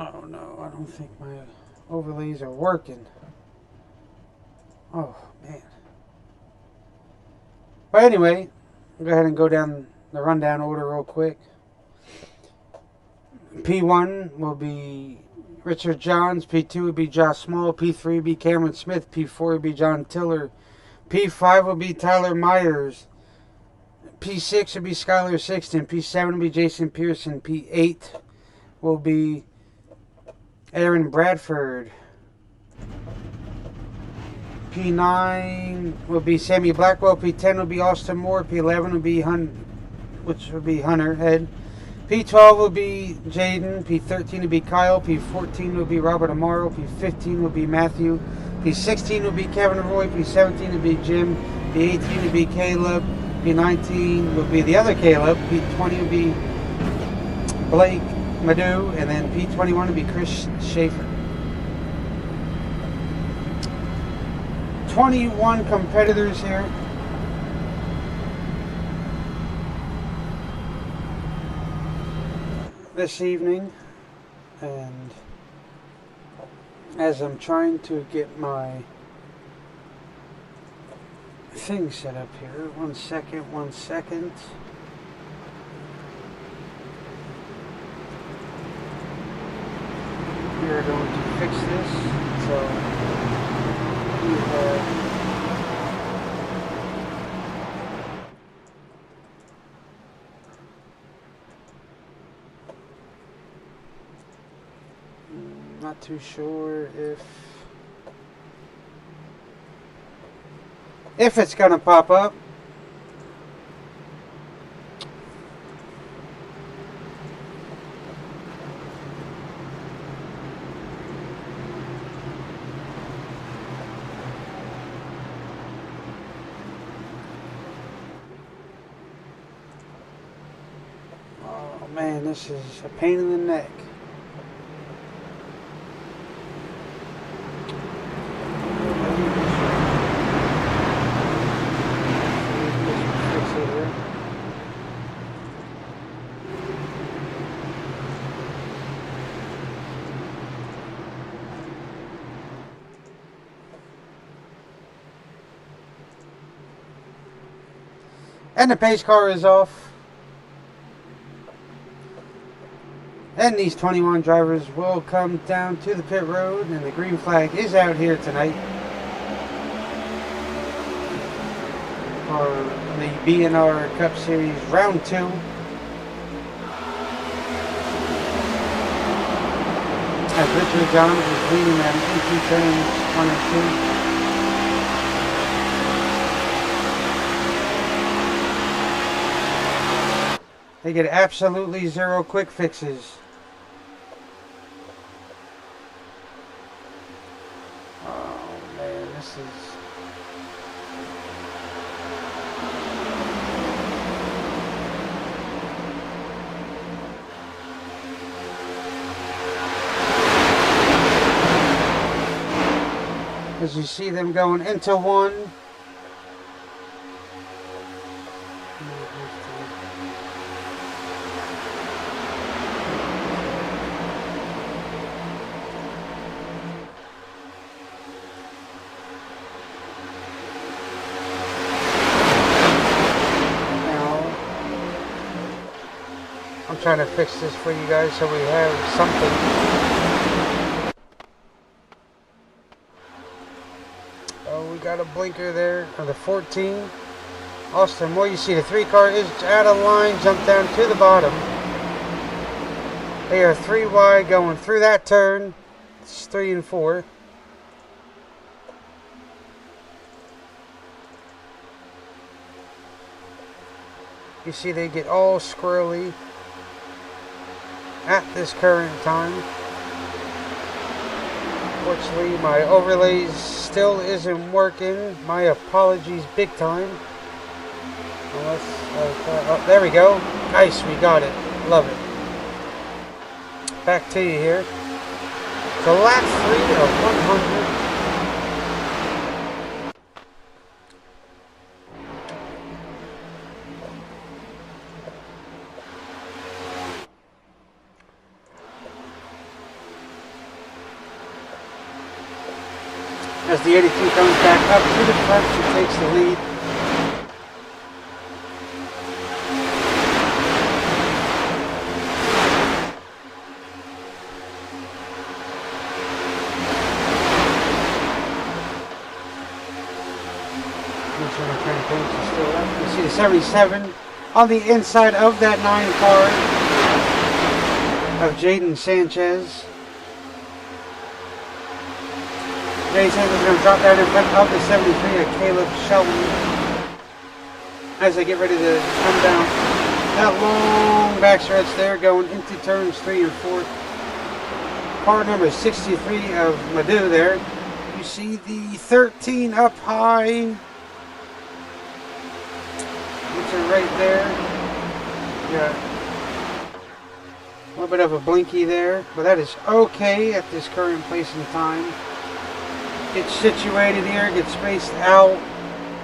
Oh no, I don't think my overlays are working. Oh man. But anyway, I'll go ahead and go down the rundown order real quick. P1 will be Richard Johns. P2 will be Josh Small. P3 will be Cameron Smith. P4 will be John Tiller. P5 will be Tyler Myers. P6 will be Skylar Sixton. P7 will be Jason Pearson. P8 will be Aaron Bradford. P9 will be Sammy Blackwell. P10 will be Austin Moore. P11 will be Hunter Head. P12 will be Jaden. P13 will be Kyle. P14 will be Robert Amaro. P15 will be Matthew. P16 will be Kevin Roy. P17 will be Jim. P18 will be Caleb. P19 will be the other Caleb. P20 will be Blake Madu. And then P21 will be Chris Schaefer. 21 competitors here. This evening, and as I'm trying to get my thing set up here, one second. We are going to fix this. So we have not too sure if it's gonna pop up. Oh man, this is a pain in the neck. And the pace car is off. And these 21 drivers will come down to the pit road, and the green flag is out here tonight for the BNR Cup Series Round 2. As Richard Johns is leading them into turns 1 and 2. They get absolutely zero quick fixes. Oh man, this is... As you see them going into one. I'm trying to fix this for you guys so we have something. Oh, we got a blinker there on the 14. Austin Moore, you see the 3 car is out of line, jumped down to the bottom. They are 3 wide going through that turn. It's 3 and 4. You see they get all squirrely at this current time. Fortunately, my overlays still isn't working. My apologies big time. Unless, oh, there we go. Nice, we got it. Love it. Back to you here. So lap 3 of 100. As the 82 comes back up to the front, she takes the lead. You see the 77 on the inside of that 9 car of Jaden Sanchez. Jaden Sanchez is going to drop down in front of the 73 of Caleb Shelton as they get ready to come down that long backstretch there, going into turns 3 and 4. Car number 63 of Madu there. You see the 13 up high. It's right there. Yeah. A little bit of a blinky there, but that is okay at this current place and time. Gets situated here, gets spaced out.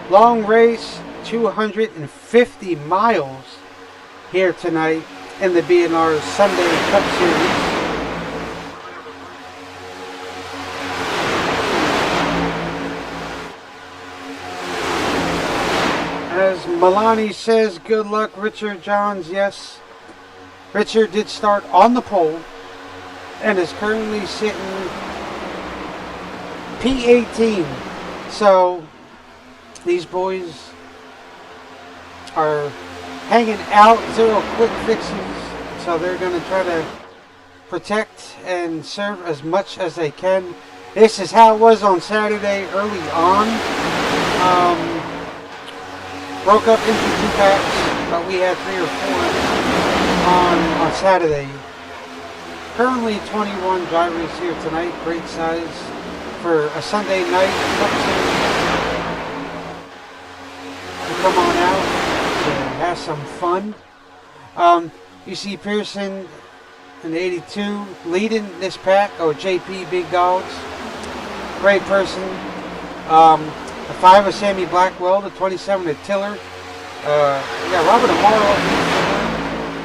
Long race, 250 miles here tonight in the BNR Sunday Cup Series. As Milani says, good luck, Richard Johns. Yes, Richard did start on the pole and is currently sitting P18. So these boys are hanging out, 0 quick fixes. So they're going to try to protect and serve as much as they can. This is how it was on Saturday early on. Broke up into 2 packs, but we had 3 or 4 on Saturday. Currently 21 drivers here tonight. Great size for a Sunday night Cup Series. To come on out to have some fun. You see Pearson in the 82 leading this pack. Oh, JP Big Dogs. Great person. The 5 of Sammy Blackwell, the 27 of Tiller. We got Robert Amaro,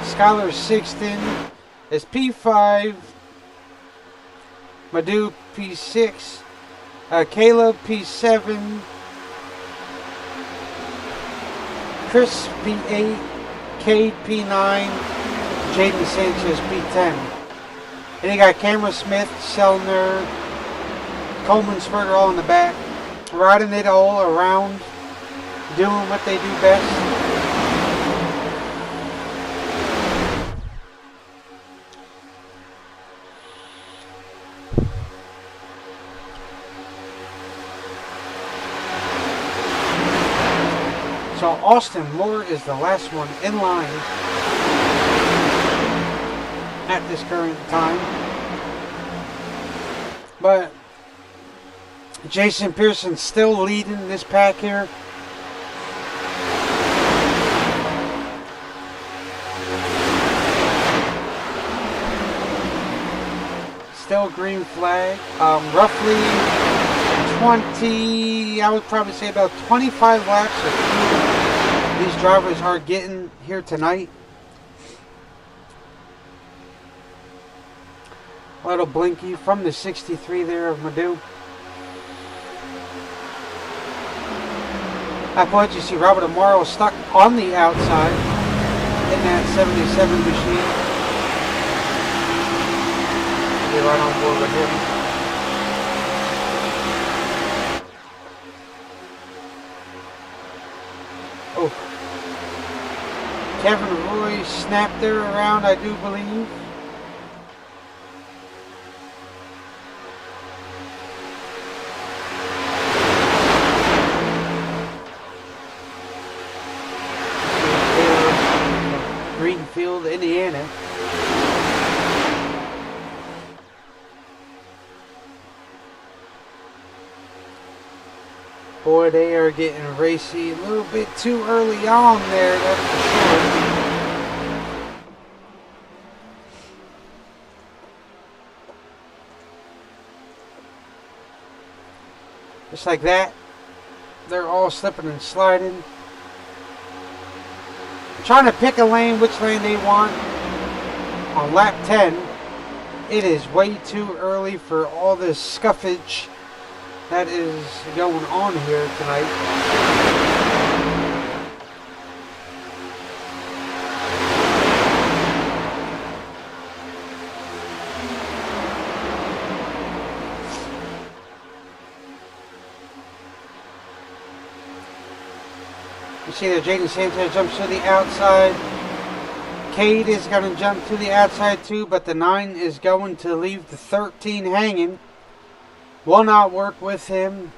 Skylar Sixton is P5, Madu P6, Caleb P7, Chris P8, Cade P9, Jaden Sanchez P10. And you got Cameron Smith, Selner, Coleman Spurger all in the back. Riding it all around, doing what they do best. So Austin Moore is the last one in line at this current time. But Jason Pearson still leading this pack here. Still green flag. Roughly 20, I would probably say about 25 laps of fuel these drivers are getting here tonight. A little blinky from the 63 there of Madu. That point, you see Robert Amaro stuck on the outside in that 77 machine. Be right on board with him. Oh. Kevin Roy snapped there around, I do believe. Greenfield, Indiana. Boy, they are getting racy a little bit too early on there, that's for sure. Just like that, they're all slipping and sliding. Trying to pick a lane, which lane they want. On lap 10, it is way too early for all this scuffage that is going on here tonight. You see there, Jaden Sanchez jumps to the outside. Cade is going to jump to the outside too, but the 9 is going to leave the 13 hanging. Will not work with him.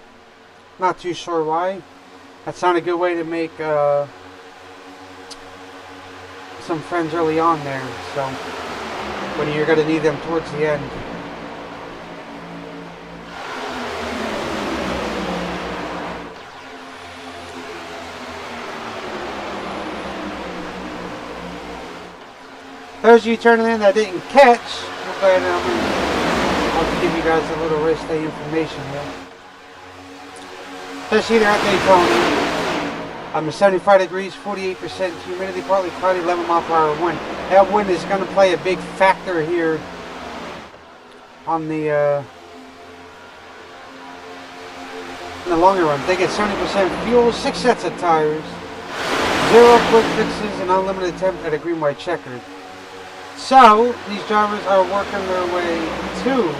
Not too sure why. That's not a good way to make some friends early on there. So when you're going to need them towards the end. Those of you turning in that didn't catch, we'll go ahead and I'll give you guys a little race day information here. So see there at Daytona. 75 degrees, 48% humidity, partly cloudy, 11 mile per hour wind. That wind is going to play a big factor here on the in the longer run. They get 70% fuel, 6 sets of tires, 0 quick fixes, and unlimited attempt at a green-white checkered. So, these drivers are working their way to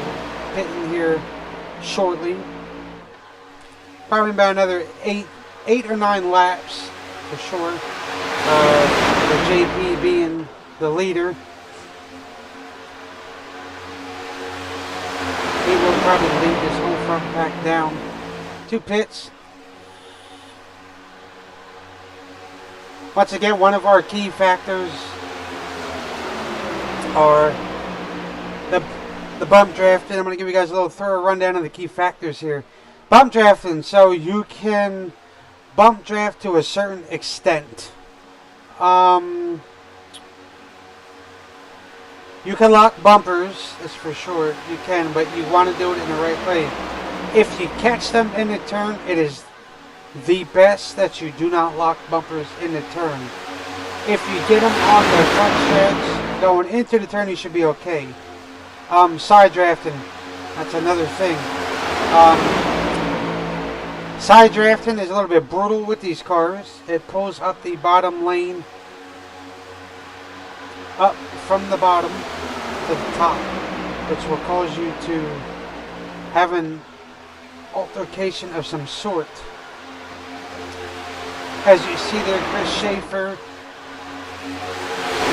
pitting here shortly. Probably about another 8 or 9 laps for sure. The JP being the leader. He will probably lead this whole front pack down to pits. Once again, one of our key factors are the bump drafting. I'm going to give you guys a little thorough rundown of the key factors here. Bump drafting, so you can bump draft to a certain extent. You can lock bumpers, that's for sure, you can, but you want to do it in the right way. If you catch them in the turn, it is the best that you do not lock bumpers in the turn. If you get them on the front stretch, going into the turn, you should be okay. Side drafting, that's another thing. Side drafting is a little bit brutal with these cars. It pulls up the bottom lane, up from the bottom to the top, which will cause you to have an altercation of some sort. As you see there, Chris Schaefer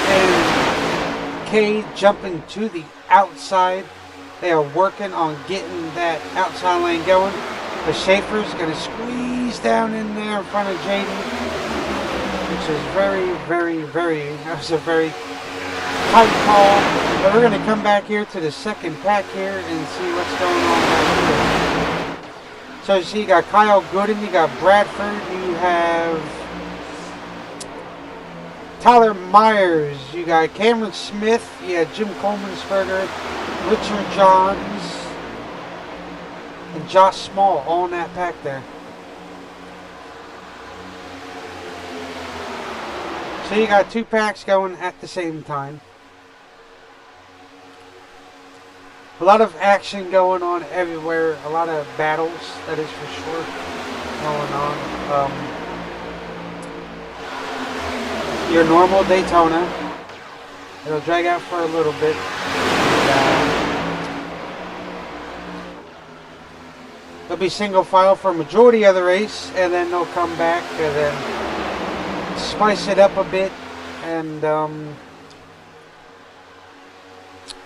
and Cade jumping to the outside. They are working on getting that outside lane going. But Schaefer's going to squeeze down in there in front of Jaden, which is that was a very tight call. But we're going to come back here to the second pack here and see what's going on back here. So you see, you got Kyle Gooden, you got Bradford, you have Tyler Myers, you got Cameron Smith, you got Jim Coleman'sberger, Richard Johns, and Josh Small all in that pack there. So you got 2 packs going at the same time. A lot of action going on everywhere. A lot of battles, that is for sure, going on. Your normal Daytona. It'll drag out for a little bit. They'll be single file for a majority of the race, and then they'll come back and then spice it up a bit. And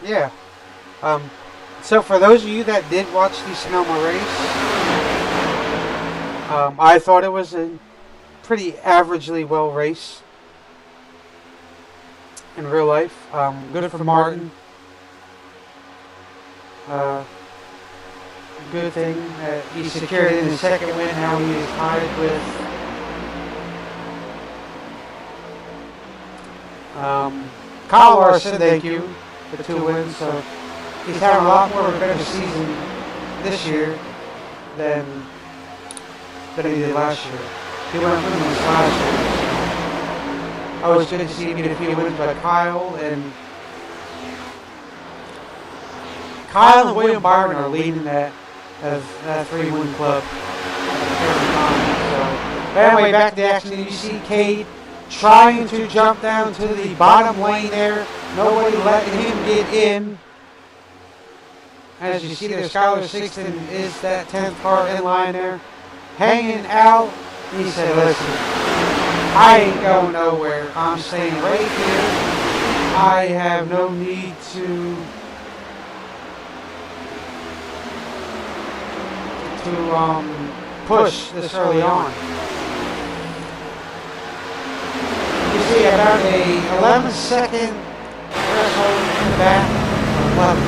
yeah. So for those of you that did watch the Sonoma race, I thought it was a pretty averagely well race in real life. Good for Martin. Good thing that he secured in his second win. Now he is tied with Kyle Larson, thank you, for 2 wins. So he's having a lot more of a better season this year than he did last year. He went from this last year. So always good to see him get a few wins by Kyle and William Byron are leading that as that 3-win club. So, anyway, back to the action. You see Cade trying to jump down to the bottom lane there. Nobody letting him get in. As you see there, Skylar Sixton is that 10th car in line there, hanging out. He said, listen, I ain't going nowhere. I'm staying right here. I have no need to push this early on. You see about a 11-second threshold in the back, 11.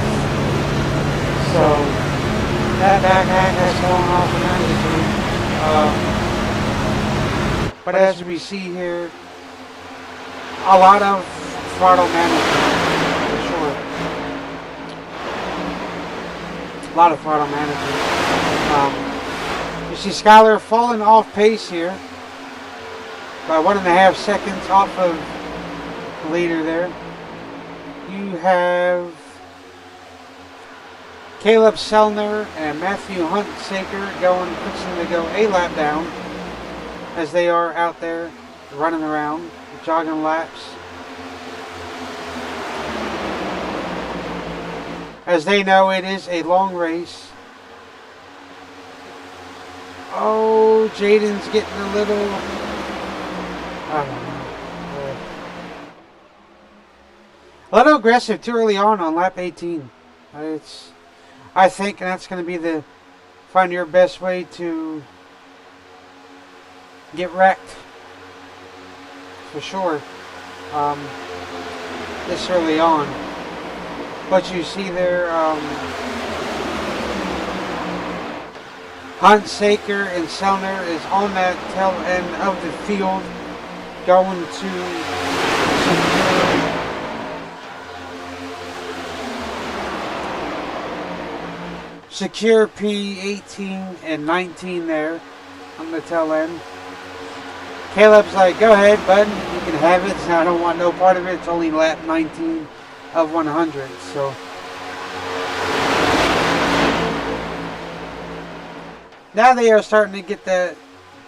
So that back end has fallen off tremendously. But as we see here, a lot of throttle management, for sure. A lot of throttle management. You see Skylar falling off pace here by 1.5 seconds off of the leader there. You have Caleb Sellner and Matthew Huntsaker fixing to go a lap down as they are out there running around, jogging laps. As they know it is a long race. Oh, Jaden's getting a little, I don't know, a little aggressive too early on lap 18. I think that's going to be find your best way to get wrecked, for sure, this early on. But you see there, Huntsaker and Sellner is on that tail end of the field, going to secure P18 and 19 there on the tail end. Caleb's like, go ahead, bud, you can have it. I don't want no part of it. It's only lap 19 of 100. So now they are starting to get that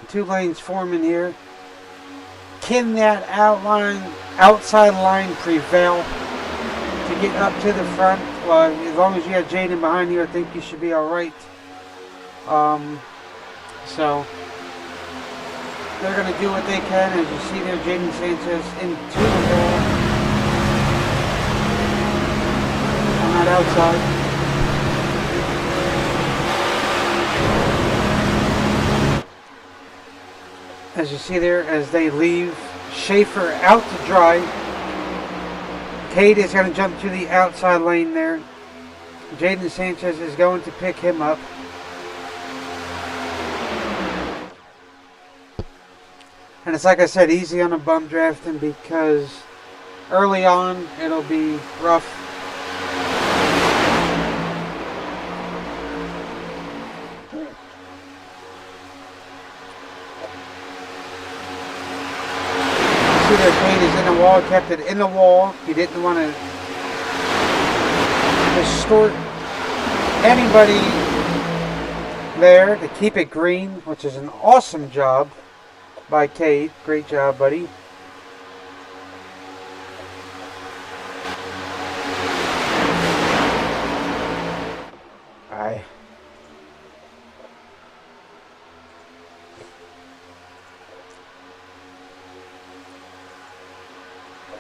2 lanes forming here. Can that outside line prevail to get up to the front? Well, as long as you have Jaden behind you, I think you should be all right. So they're going to do what they can. As you see there, Jaden Sanchez into the wall on that outside. As you see there, as they leave Schaefer out to dry, Cade is going to jump to the outside lane there. Jaden Sanchez is going to pick him up. And it's like I said, easy on the bump drafting because early on it'll be rough. See their Cade is in the wall, kept it in the wall. He didn't want to distort anybody there to keep it green, which is an awesome job by Cade. Great job, buddy. Aye.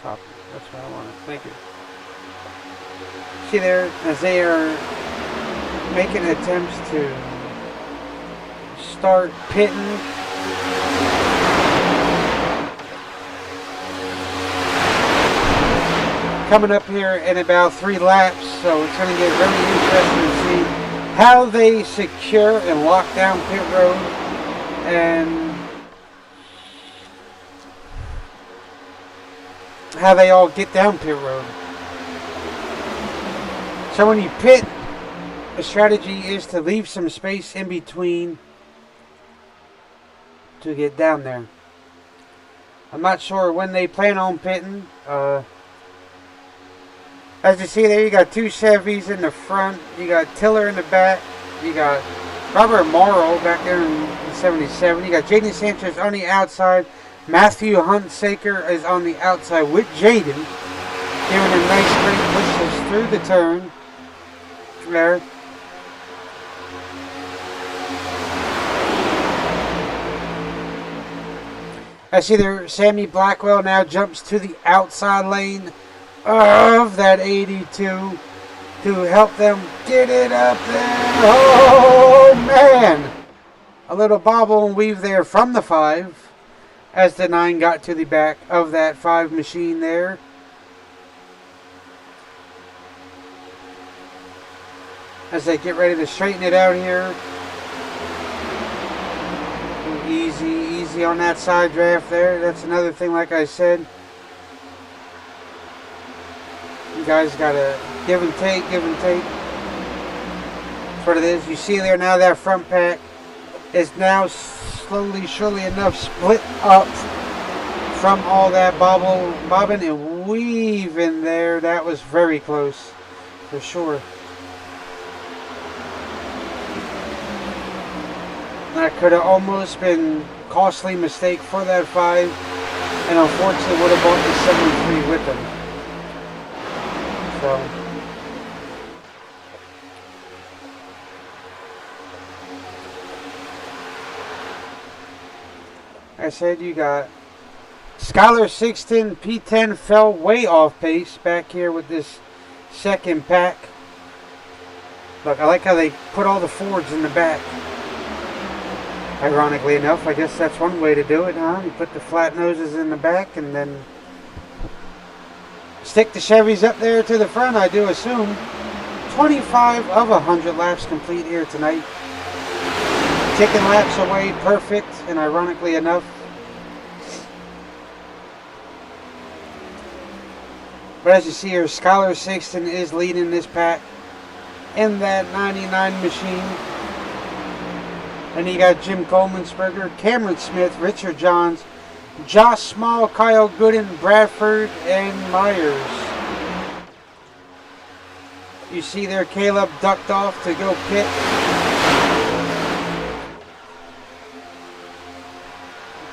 Copy. That's what I wanted. Thank you. See there, as they are making attempts to start pitting. Coming up here in about 3 laps, so it's going to get really interesting to see how they secure and lock down pit road and how they all get down pit road. So when you pit, the strategy is to leave some space in between to get down there. I'm not sure when they plan on pitting. As you see there, you got 2 Chevys in the front. You got Tiller in the back. You got Robert Morrow back there in 77. You got Jaden Sanchez on the outside. Matthew Huntsaker is on the outside with Jaden, giving a nice straight pushes through the turn there. I see there Sammy Blackwell now jumps to the outside lane of that 82 to help them get it up there. Oh man! A little bobble and weave there from the 5 as the 9 got to the back of that 5 machine there. As they get ready to straighten it out here. Easy on that side draft there. That's another thing, like I said. You guys got to give and take. That's what it is. You see there now that front pack is now slowly, surely enough split up from all that bobbing and weaving there. That was very close for sure. That could have almost been costly mistake for that 5, and unfortunately would have bought the 73 with them. So I said you got Skylar Sixton P10 fell way off pace back here with this second pack. Look, I like how they put all the Fords in the back. Ironically enough, I guess that's one way to do it, huh? You put the flat noses in the back and then stick the Chevys up there to the front, I do assume. 25 of 100 laps complete here tonight. Taking laps away perfect, and ironically enough. But as you see here, Skylar Sixton is leading this pack in that 99 machine. And you got Jim Coleman-Sperger, Cameron Smith, Richard Johns, Josh Small, Kyle Gooden, Bradford, and Myers. You see there Caleb ducked off to go pit.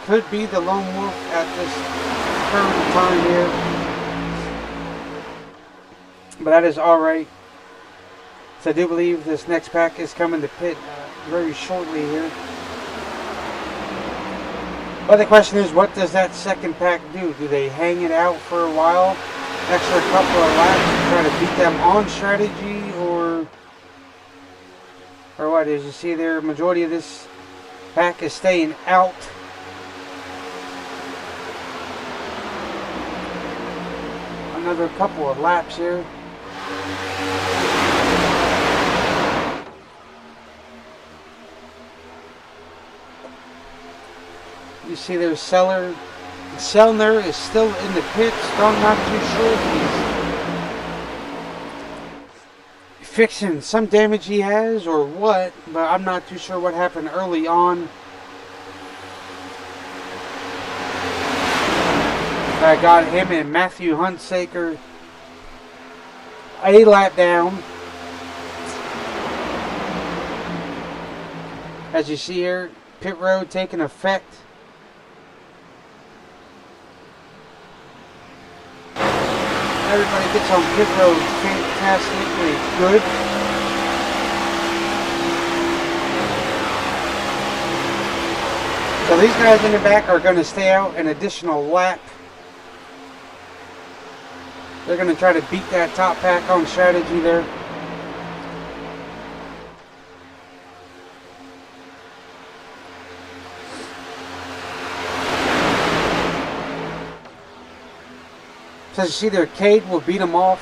Could be the lone wolf at this current time here. But that is alright. So I do believe this next pack is coming to pit very shortly here. But the question is, what does that second pack do? Do they hang it out for a while, extra couple of laps to try to beat them on strategy, or what? As you see there, majority of this pack is staying out. Another couple of laps here. You see there's Sellner is still in the pits. I'm not too sure if he's fixing some damage he has or what, but I'm not too sure what happened early on. I got him and Matthew Huntsaker a lap down. As you see here, pit road taking effect. Everybody gets on pit road fantastically good. So these guys in the back are going to stay out an additional lap. They're going to try to beat that top pack on strategy there. So as you see there, Cade will beat him off.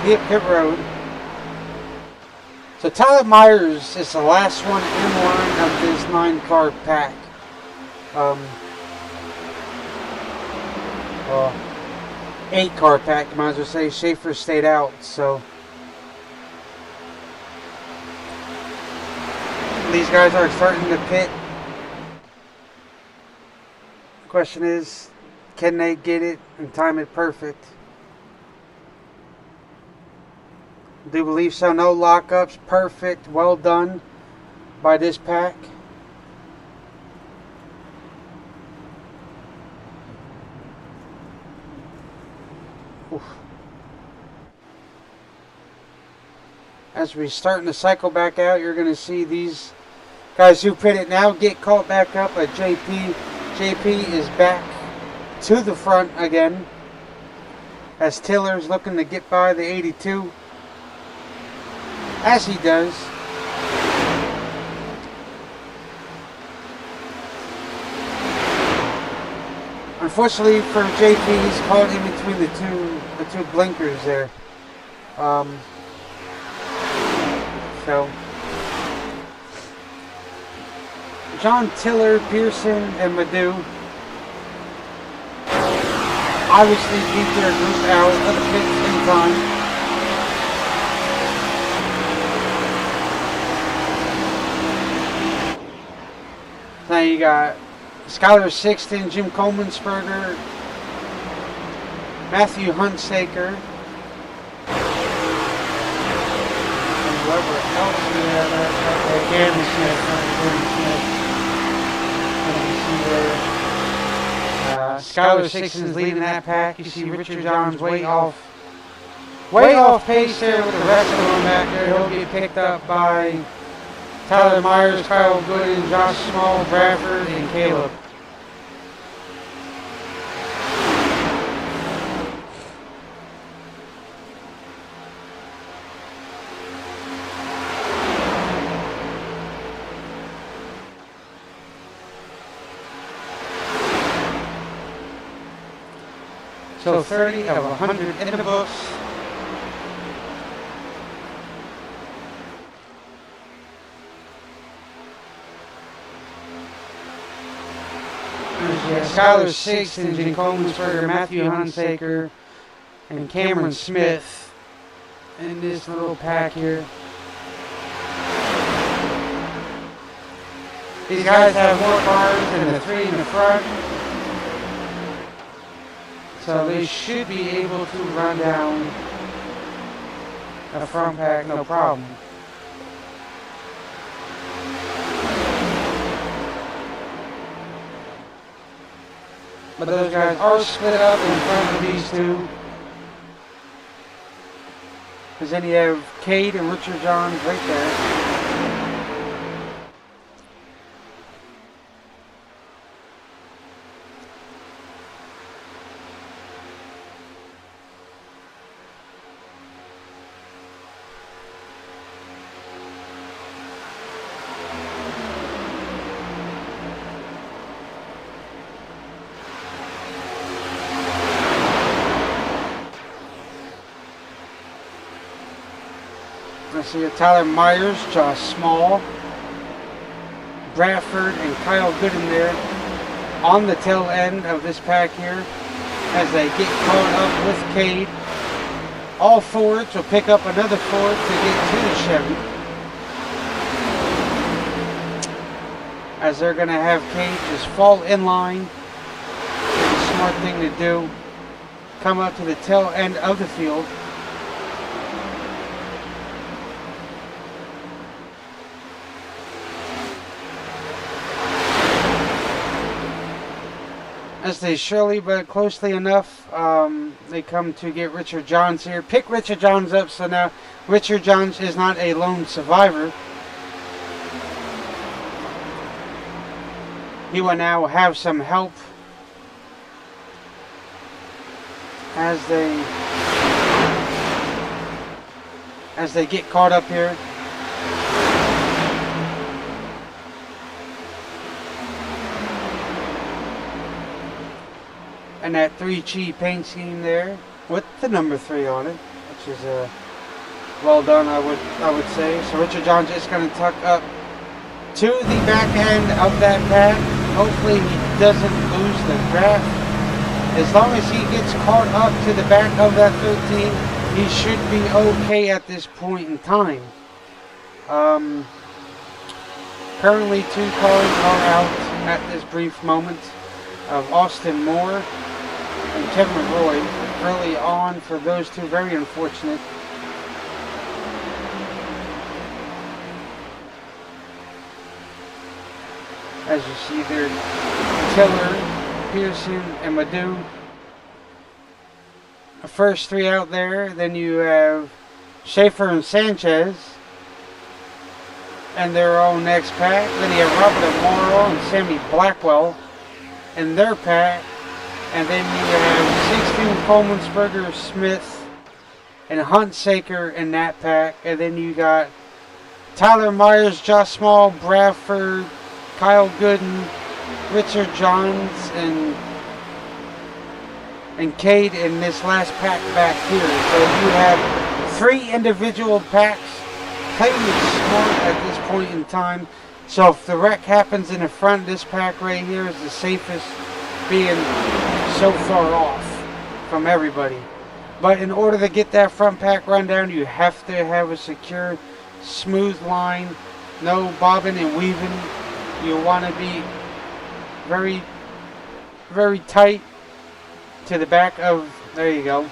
Hit pit road. So Tyler Myers is the last one in line of this 9-car pack. 8-car pack, you might as well say. Schaefer stayed out, so these guys are starting to pit. The question is, can they get it and time it perfect? Do believe so. No lockups. Perfect. Well done by this pack. Oof. As we're starting to cycle back out, you're going to see these guys who print it now get caught back up. But JP is back to the front again, as Tiller's looking to get by the 82, as he does. Unfortunately for JP, he's caught in between the two blinkers there. So John, Tiller, Pearson, and Madu obviously keep their group out of the pits in time. Now you got Skylar Sixton, Jim Coleman-Sperger, Matthew Huntsaker, and whoever else we have, Cameron Smith, Skylar Sixton's leading that pack. You see Richard Johns way off pace there with the rest of them back there. He'll get picked up by Tyler Myers, Kyle Gooden, Josh Small, Bradford, and Caleb. So 30 of 100 in the books. Skylar Sixton, Jim Coleman-Sperger, Matthew Hunsaker, and Cameron Smith in this little pack here. These guys have more cars than the three in the front, so they should be able to run down a front pack no problem. But those guys are split up in front of these two. Because then you have Cade and Richard Johns right there. I see Tyler Myers, Josh Small, Bradford, and Kyle Gooden there on the tail end of this pack here as they get caught up with Cade. All Fords will pick up another Ford to get to the Chevy, as they're going to have Cade just fall in line. It's a smart thing to do. Come up to the tail end of the field. As they surely but closely enough, they come to get Richard Johns here. Pick Richard Johns up, so now Richard Johns is not a lone survivor. He will now have some help as they get caught up here. And that 3G paint scheme there with the number 3 on it, which is well done, I would say. So Richard Johns is going to tuck up to the back end of that pack. Hopefully he doesn't lose the draft. As long as he gets caught up to the back of that 13, he should be okay at this point in time. Currently 2 cars are out at this brief moment of Austin Moore and Kevin Roy early on for those two. Very unfortunate. As you see there, Tiller, Pearson, and Madu. The first three out there. Then you have Schaefer and Sanchez and their own next pack. Then you have Robert Morrow and Sammy Blackwell in their pack. And then you have 16 Coleman, Smith, and Huntsaker in that pack. And then you got Tyler Myers, Josh Small, Bradford, Kyle Gooden, Richard Johns, and Cade in this last pack back here. So you have 3 individual packs. Playing it smart at this point in time. So if the wreck happens in the front, this pack right here is the safest, being so far off from everybody. But in order to get that front pack rundown, you have to have a secure, smooth line, no bobbing and weaving. You want to be very, very tight to the back of, there you go.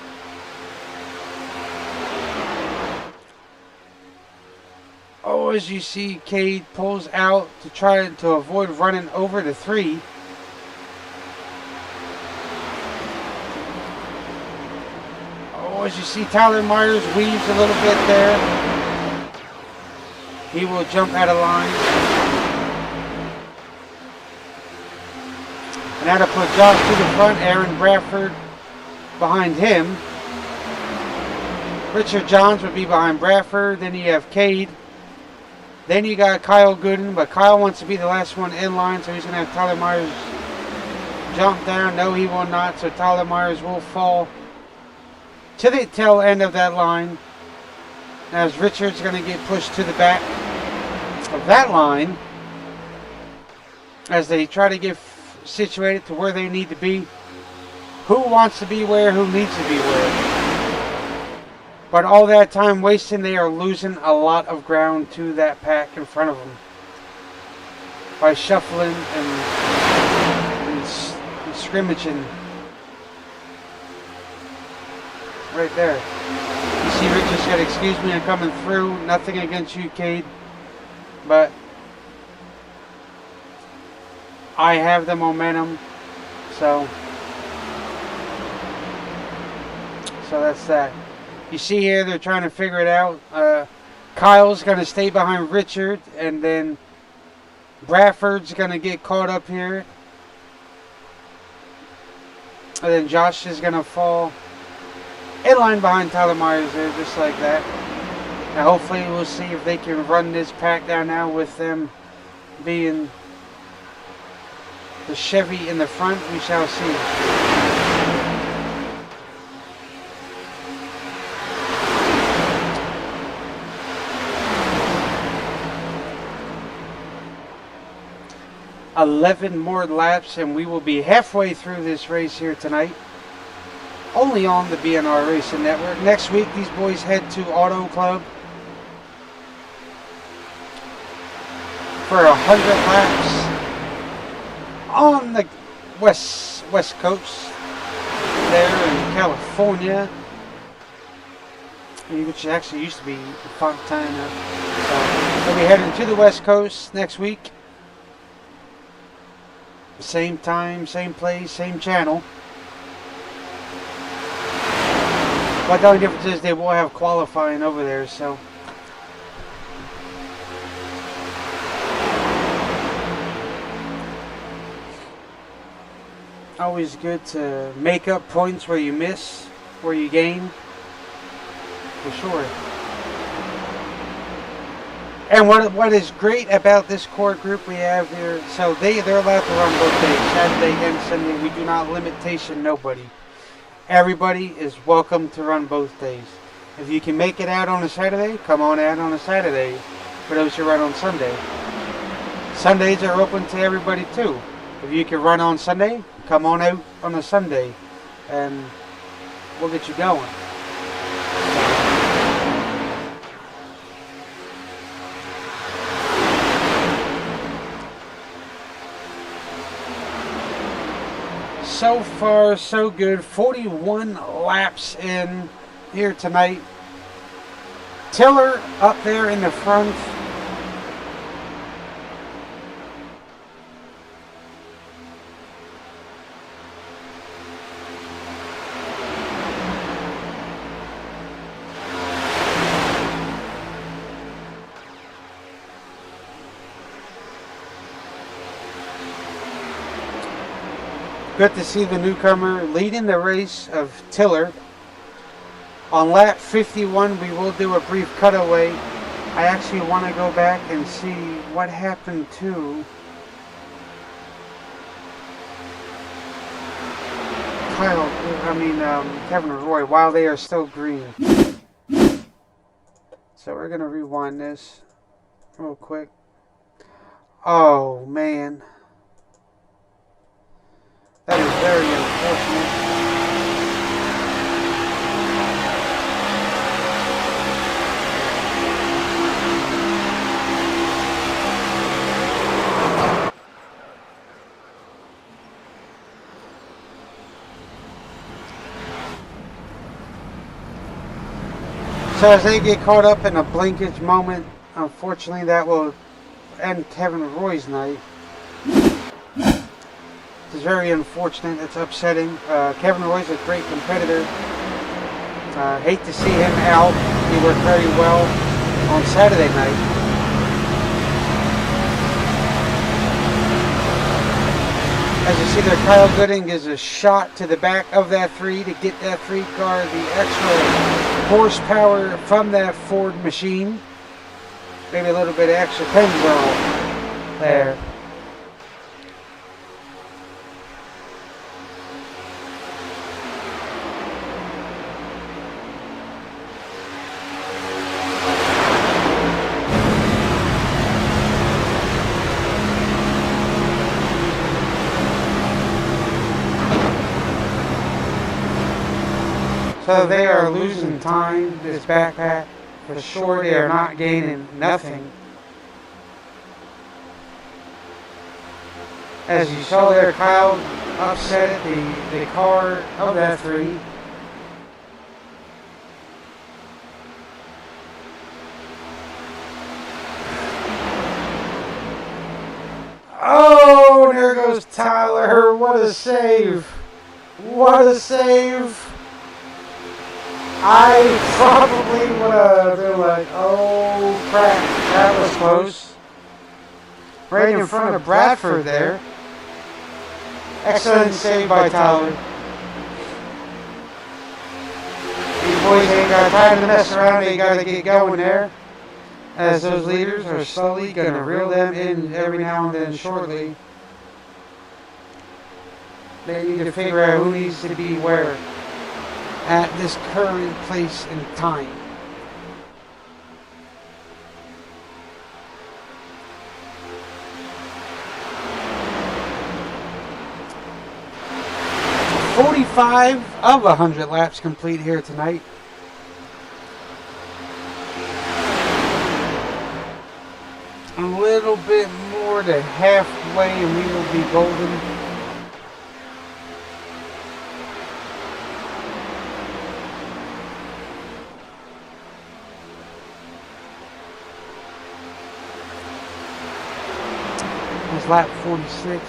Oh, as you see, Cade pulls out to try to avoid running over the 3. Oh, as you see, Tyler Myers weaves a little bit there. He will jump out of line. And that'll put Josh to the front, Aaron Bradford behind him. Richard Johns would be behind Bradford. Then you have Cade. Then you got Kyle Gooden, but Kyle wants to be the last one in line, so he's going to have Tyler Myers jump down. No, he will not, so Tyler Myers will fall to the tail end of that line. As Richard's going to get pushed to the back of that line as they try to get situated to where they need to be. Who wants to be where, who needs to be where. But all that time wasting, they are losing a lot of ground to that pack in front of them by shuffling and scrimmaging. Right there. You see Richard said, "Excuse me, I'm coming through." Nothing against you, Cade, but I have the momentum, so that's that. You see here, they're trying to figure it out. Kyle's going to stay behind Richard, and then Bradford's going to get caught up here. And then Josh is going to fall in line behind Tyler Myers there, just like that. And hopefully we'll see if they can run this pack down now with them being the Chevy in the front. We shall see. $11 more laps and we will be halfway through this race here tonight. Only on the BNR Racing Network. Next week, these boys head to Auto Club for 100 laps on the west coast there in California, which actually used to be Fontana. So we'll be heading to the west coast next week. Same time, same place, same channel. But the only difference is they will have qualifying over there, so. Always good to make up points where you miss, where you gain. For sure. And what is great about this core group we have here, so they're allowed to run both days, Saturday and Sunday. We do not limitation nobody. Everybody is welcome to run both days. If you can make it out on a Saturday, come on out on a Saturday. For those who run on Sunday. Sundays are open to everybody too. If you can run on Sunday, come on out on a Sunday. And we'll get you going. So far, so good. 41 laps in here tonight. Tiller up there in the front. Good to see the newcomer leading the race of Tiller. On lap 51, we will do a brief cutaway. I actually want to go back and see what happened to Kevin and Roy while they are still green. So we're going to rewind this real quick. Oh, man. That is very unfortunate. So as they get caught up in a blinkage moment, unfortunately that will end Kevin and Roy's night. It's very unfortunate. It's upsetting. Kevin Roy's a great competitor. Hate to see him out. He worked very well on Saturday night. As you see there, Kyle Gooding is a shot to the back of that 3 to get that 3 car the extra horsepower from that Ford machine. Maybe a little bit of extra Pennzoil there. So they are losing time, this backpack. For sure, they are not gaining nothing. As you saw there, Kyle upset the car of that 3. Oh, there goes Tyler. What a save. What a save. I probably would have been like, oh crap, that was close. Right in front of Bradford there. Excellent save by Tyler. These boys ain't got time to mess around, they got to get going there. As those leaders are slowly going to reel them in every now and then shortly. They need to figure out who needs to be where at this current place and time. "45 of 100 laps complete here tonight. A little bit more to halfway and we will be golden. Lap 46.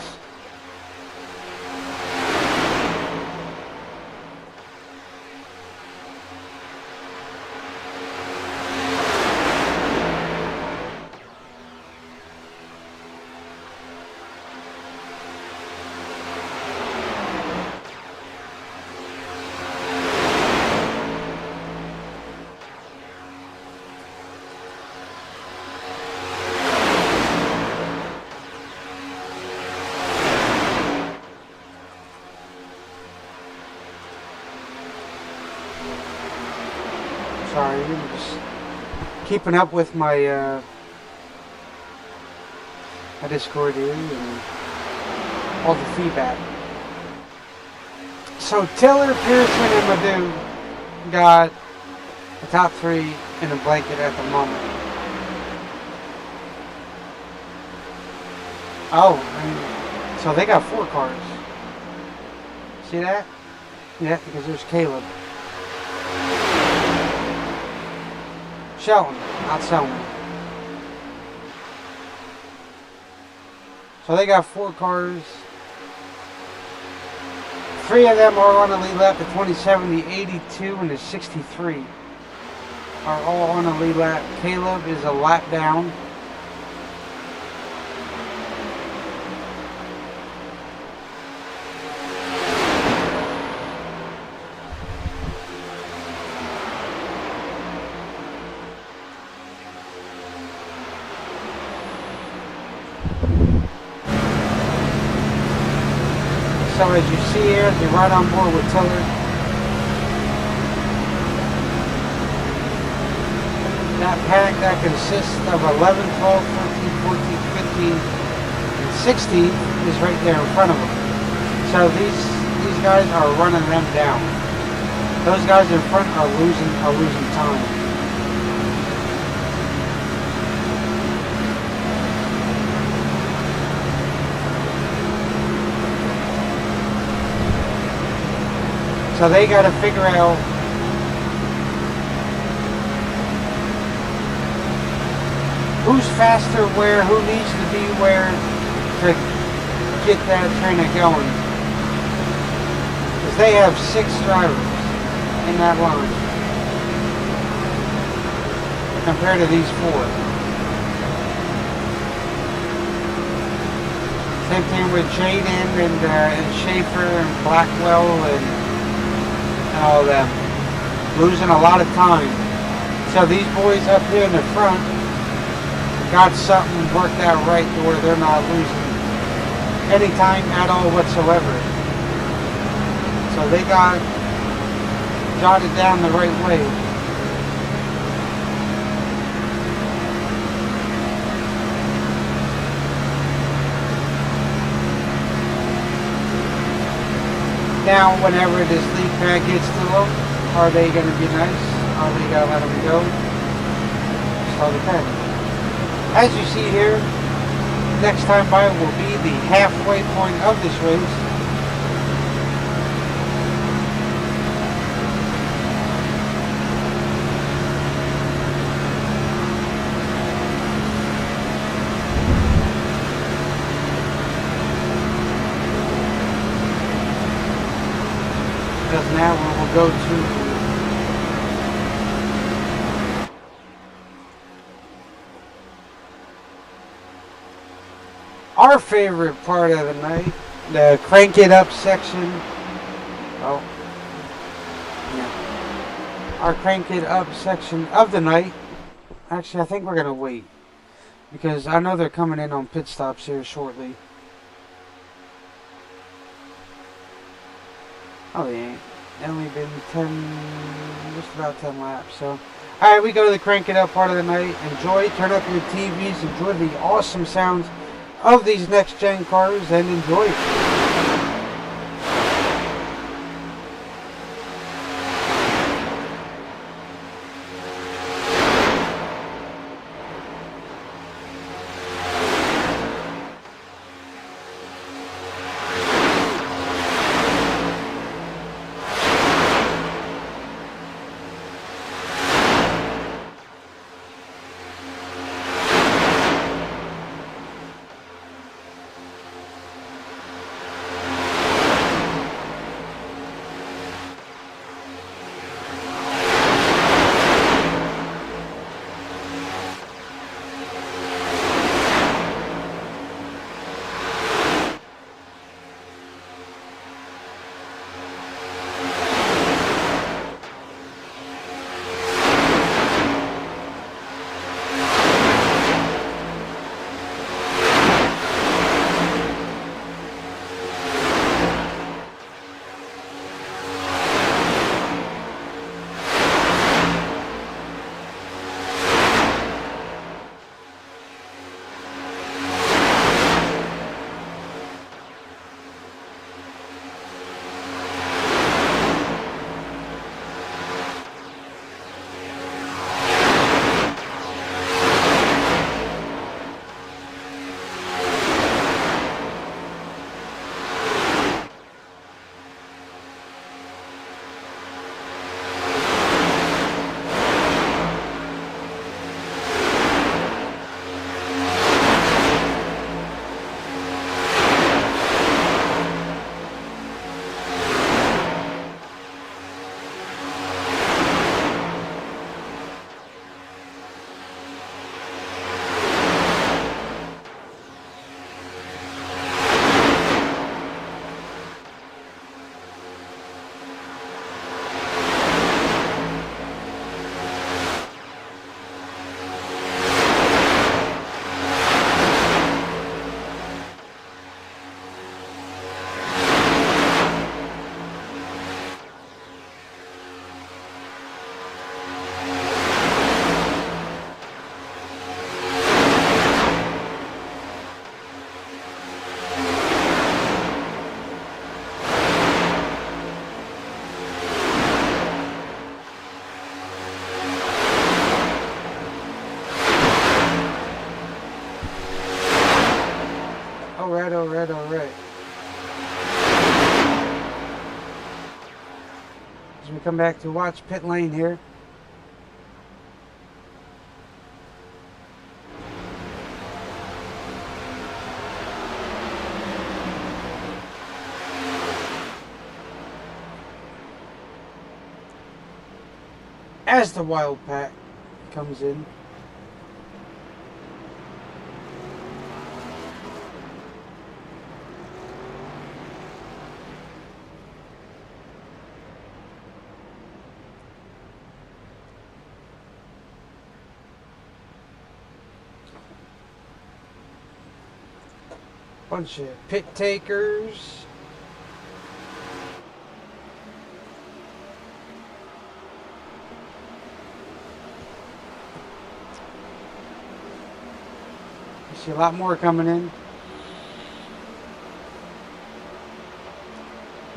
Sorry, I'm just keeping up with my my Discord here and all the feedback. So Tiller, Pearson, and Madu got the top 3 in a blanket at the moment. Oh, so they got 4 cars. See that? Yeah, because there's Caleb. Shelton, not Selman. So they got 4 cars. 3 of them are on the lead lap. The 27, the 82, and the 63 are all on the lead lap. Caleb is a lap down. So as you see here, they're right on board with tiller. That pack that consists of 11, 12, 13, 14, 15, and 16 is right there in front of them. So these guys are running them down. Those guys in front are losing time. So they got to figure out who's faster where, who needs to be where to get that train going. Because they have 6 drivers in that line compared to these 4. Same thing with Jaden and Schaefer and Blackwell and all them. Losing a lot of time. So these boys up here in the front got something worked out right to where they're not losing any time at all whatsoever. So they got jotted down the right way. Now, whenever this lead pad gets to them, are they going to be nice? Are they going to let them go? Just all depends. As you see here, next time by will be the halfway point of this race. Because now we will go to our favorite part of the night, the crank it up section. Oh, yeah. Our crank it up section of the night. Actually, I think we're going to wait because I know they're coming in on pit stops here shortly. Oh, they ain't. Only been 10, just about 10 laps. So, alright, we go to the crank it up part of the night. Enjoy, turn up your TVs, enjoy the awesome sounds of these next gen cars, and enjoy. Alright, alright, alright. As we come back to watch pit lane here. As the wild pack comes in. Bunch of pit takers. You see a lot more coming in.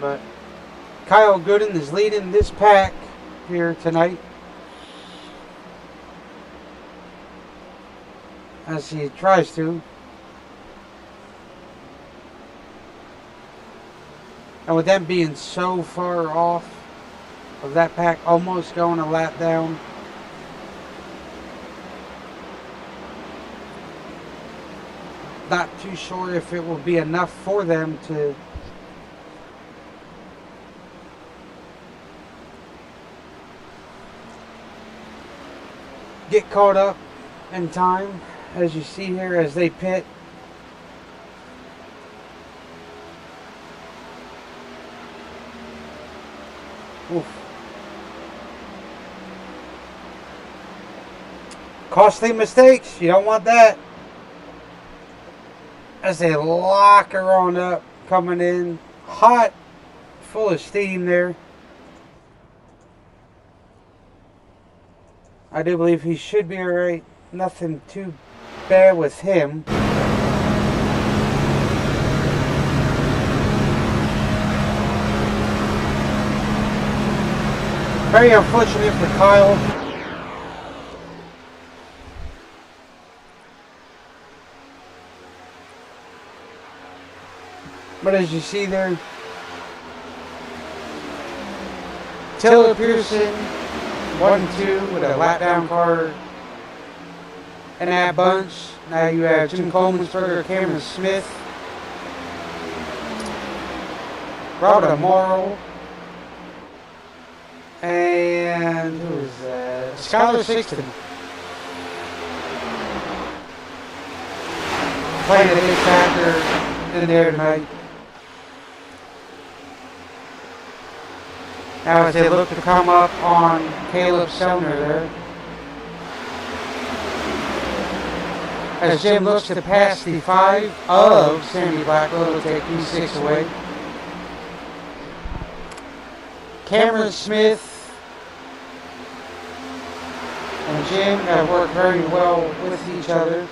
But Kyle Gooden is leading this pack here tonight, as he tries to. And with them being so far off of that pack, almost going a lap down, not too sure if it will be enough for them to get caught up in time, as you see here as they pit. Oof. Costly mistakes. You don't want that. As they lock her on up, coming in hot, full of steam there. I do believe he should be alright. Nothing too bad with him. Very unfortunate for Kyle. But as you see there, Taylor Pearson 1-2 with a lap down car in that bunch. Now you have Jim Coleman's Cameron Smith, Robert Amaro, and who is that? Skylar Sixton. Playing a big factor in there tonight. Now as they look to come up on Caleb Sellner there. As Jim looks to pass the 5 of Sammy Blackwell, will take P6 away. Cameron Smith and Jim have worked very well with each other.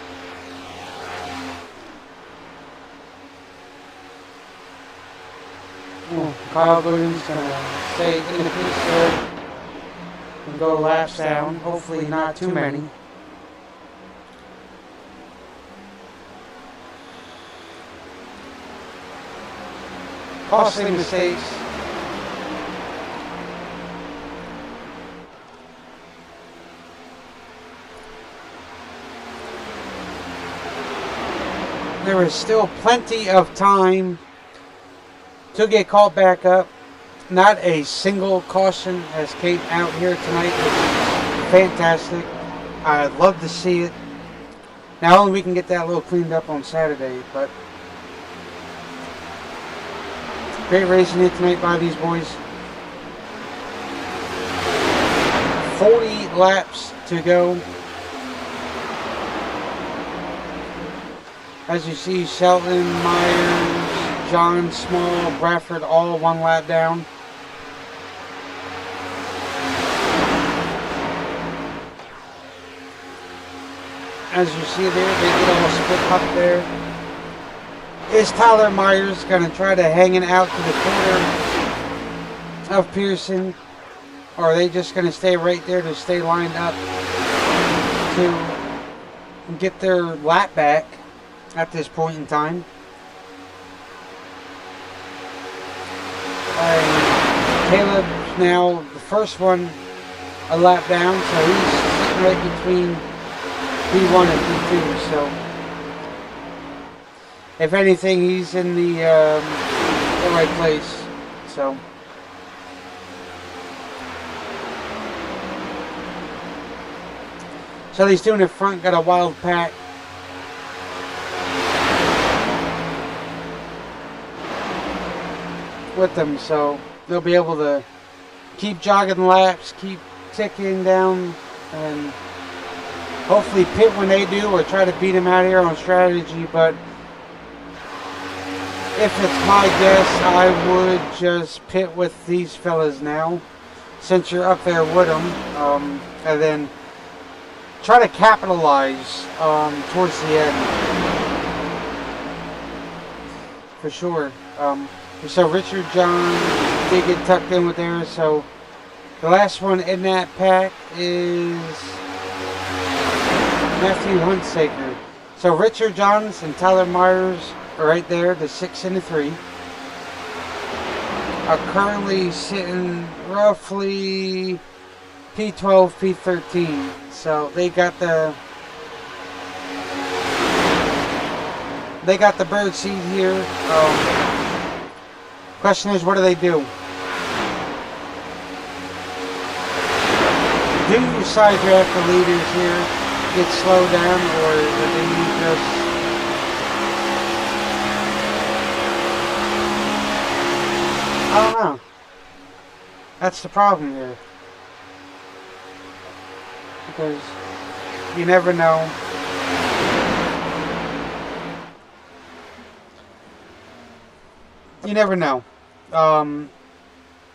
Kyle Gooden's going to stay in the piece there and go laps down. Hopefully not too many. Costly mistakes. There is still plenty of time to get caught back up. Not a single caution has came out here tonight, which is fantastic. I'd love to see it. Now only we can get that a little cleaned up on Saturday, but great racing here tonight by these boys. 40 laps to go. As you see, Shelton, Myers, John Small, Bradford, all 1 lap down. As you see there, they get all split up there. Is Tyler Myers going to try to hang it out to the corner of Pearson? Or are they just going to stay right there to stay lined up to get their lap back at this point in time? And Caleb's now the first one a lap down, so he's sitting right between P1 and P2. So if anything, he's in the right place. So these two in the front got a wild pack. With them, so they'll be able to keep jogging laps, keep ticking down, and hopefully pit when they do, or try to beat them out here on strategy. But if it's my guess, I would just pit with these fellas now, since you're up there with them, and then try to capitalize towards the end, for sure. So Richard John did get tucked in with there. So the last one in that pack is Matthew Huntsaker. So Richard Johns and Tyler Myers are right there, the 6 and the 3. Are currently sitting roughly P12, P13. So they got the bird seed here. Question is, what do they do? Do you side draft the leaders here, get slowed down, or do you just I don't know. That's the problem here. Because you never know. You never know.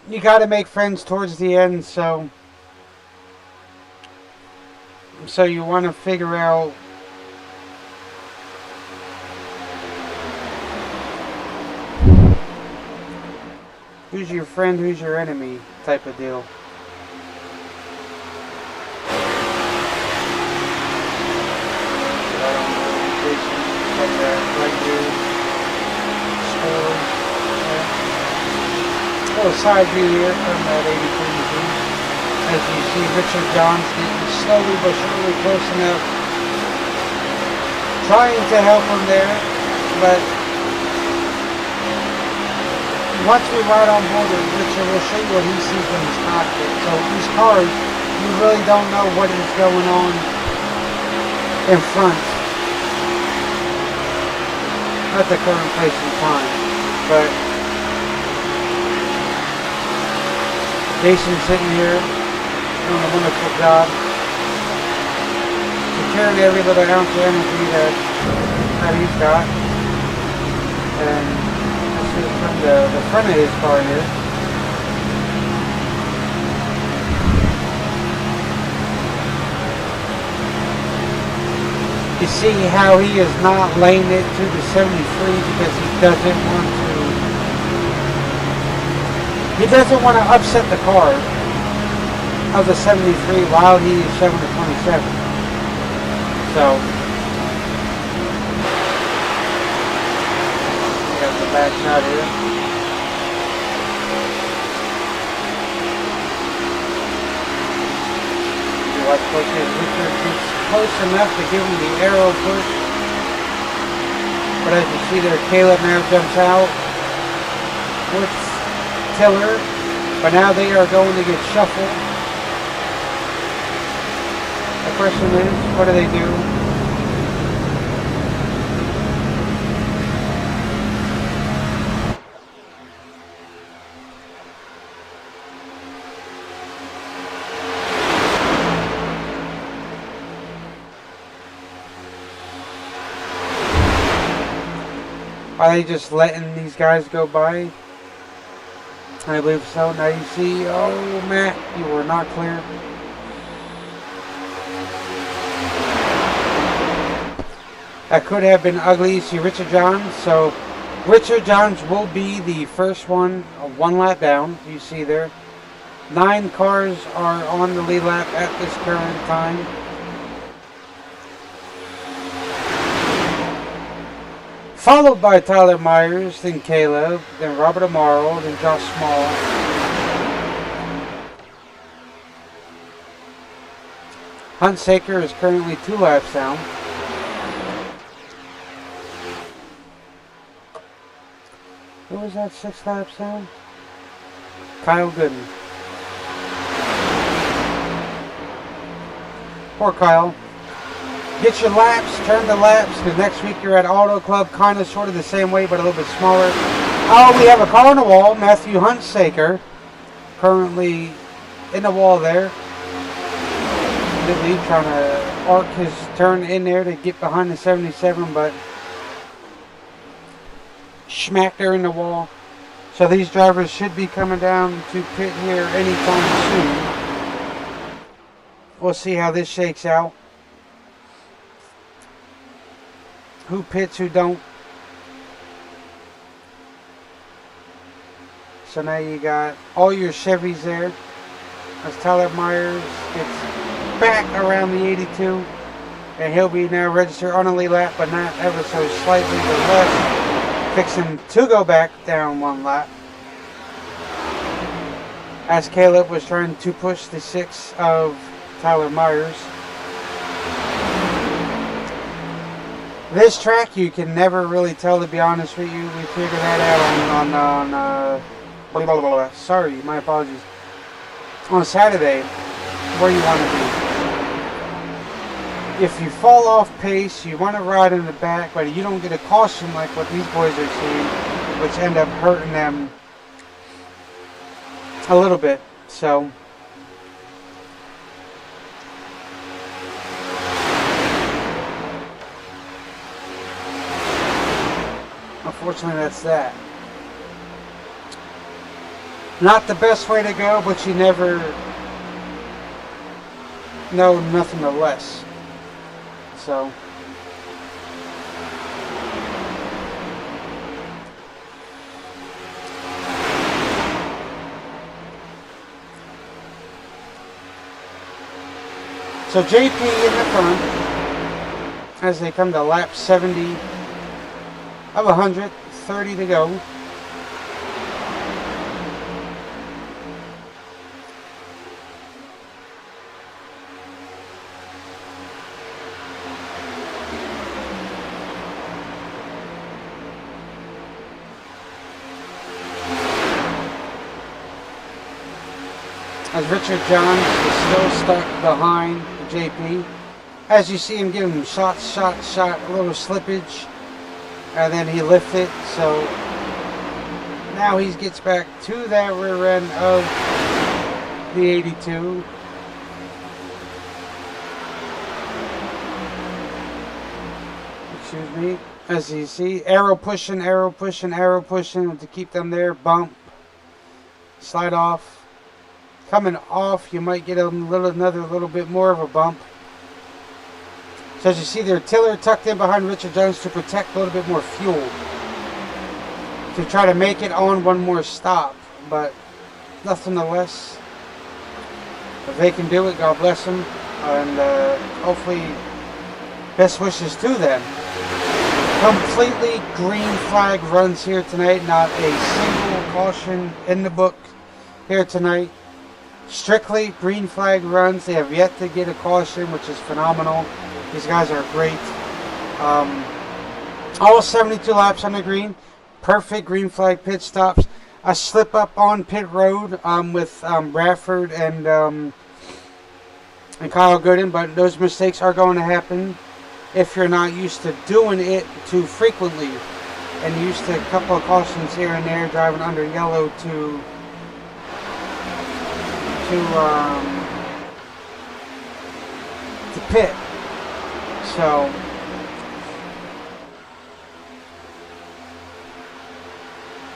You got to make friends towards the end, so you want to figure out who's your friend, who's your enemy type of deal. A little side view here from that 83. As you see, Richard Johns getting slowly but surely close enough, trying to help him there, but once we ride on board with Richard, we'll show you what he sees from his cockpit. So these cars, you really don't know what is going on in front at the current place in time, but Jason's sitting here doing a wonderful job, securing every little ounce of energy that he's got. And this is from the front of his car here. You see how he is not laying it to the 73 because he doesn't want to upset the car of the 73 while he is showing the 27. So we got the back shot here. You watch closely as Richard gets close enough to give him the arrow push. But as you see there, Caleb now jumps out with Tiller, but now they are going to get shuffled. The question is, what do they do? Are they just letting these guys go by? I believe so. Now you see, oh Matt, you were not clear. That could have been ugly. You see Richard Johns. So Richard Johns will be the first one lap down. You see there. 9 cars are on the lead lap at this current time. Followed by Tyler Myers, then Caleb, then Robert Amaro, then Josh Small. Huntsaker is currently 2 laps down. Who was that 6 laps down? Kyle Gooden. Poor Kyle. Get your laps, turn the laps, because next week you're at Auto Club, kind of sort of the same way, but a little bit smaller. Oh, we have a car on the wall, Matthew Huntsaker, currently in the wall there. Trying to arc his turn in there to get behind the 77, but smacked her in the wall. So these drivers should be coming down to pit here anytime soon. We'll see how this shakes out. Who pits, who don't. So now you got all your Chevys there. As Tyler Myers gets back around the 82. And he'll be now registered on a lead lap, but not ever so slightly to the left. Fixing to go back down 1 lap. As Caleb was trying to push the 6 of Tyler Myers. This track you can never really tell, to be honest with you. We figured that out on sorry, my apologies. On Saturday, where you want to be. If you fall off pace, you want to ride in the back, but you don't get a caution like what these boys are seeing, which end up hurting them a little bit. So unfortunately, that's that. Not the best way to go, but you never know nothing or less. So JP in the front as they come to lap 70 of 100, 30 to go. As Richard Johns is still stuck behind JP. As you see him give him shot, a little slippage, and then he lifts it, so now he gets back to that rear end of the 82. Excuse me. As you see, arrow pushing to keep them there. Bump, slide off. Coming off, you might get another little bit more of a bump. So as you see there, Tiller tucked in behind Richard Jones to protect a little bit more fuel. To try to make it on one more stop. But nonetheless, if they can do it, God bless them. And hopefully, best wishes to them. Completely green flag runs here tonight. Not a single caution in the book here tonight. Strictly green flag runs. They have yet to get a caution, which is phenomenal. These guys are great. All 72 laps on the green. Perfect green flag pit stops. A slip up on pit road with Bradford and Kyle Gooden, but those mistakes are going to happen if you're not used to doing it too frequently and used to a couple of cautions here and there, driving under yellow to pit.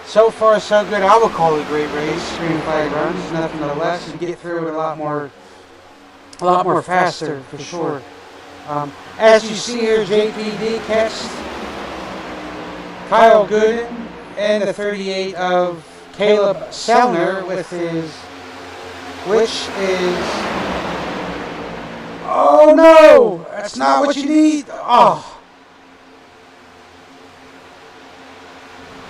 So far so good. I would call it a great race. Green flag runs, nothing less. You get through it a lot more faster for sure. As you see here, JPD catched Kyle Gooden and the 38 of Caleb Sellner with his, which is, oh no, that's not what you need. Oh,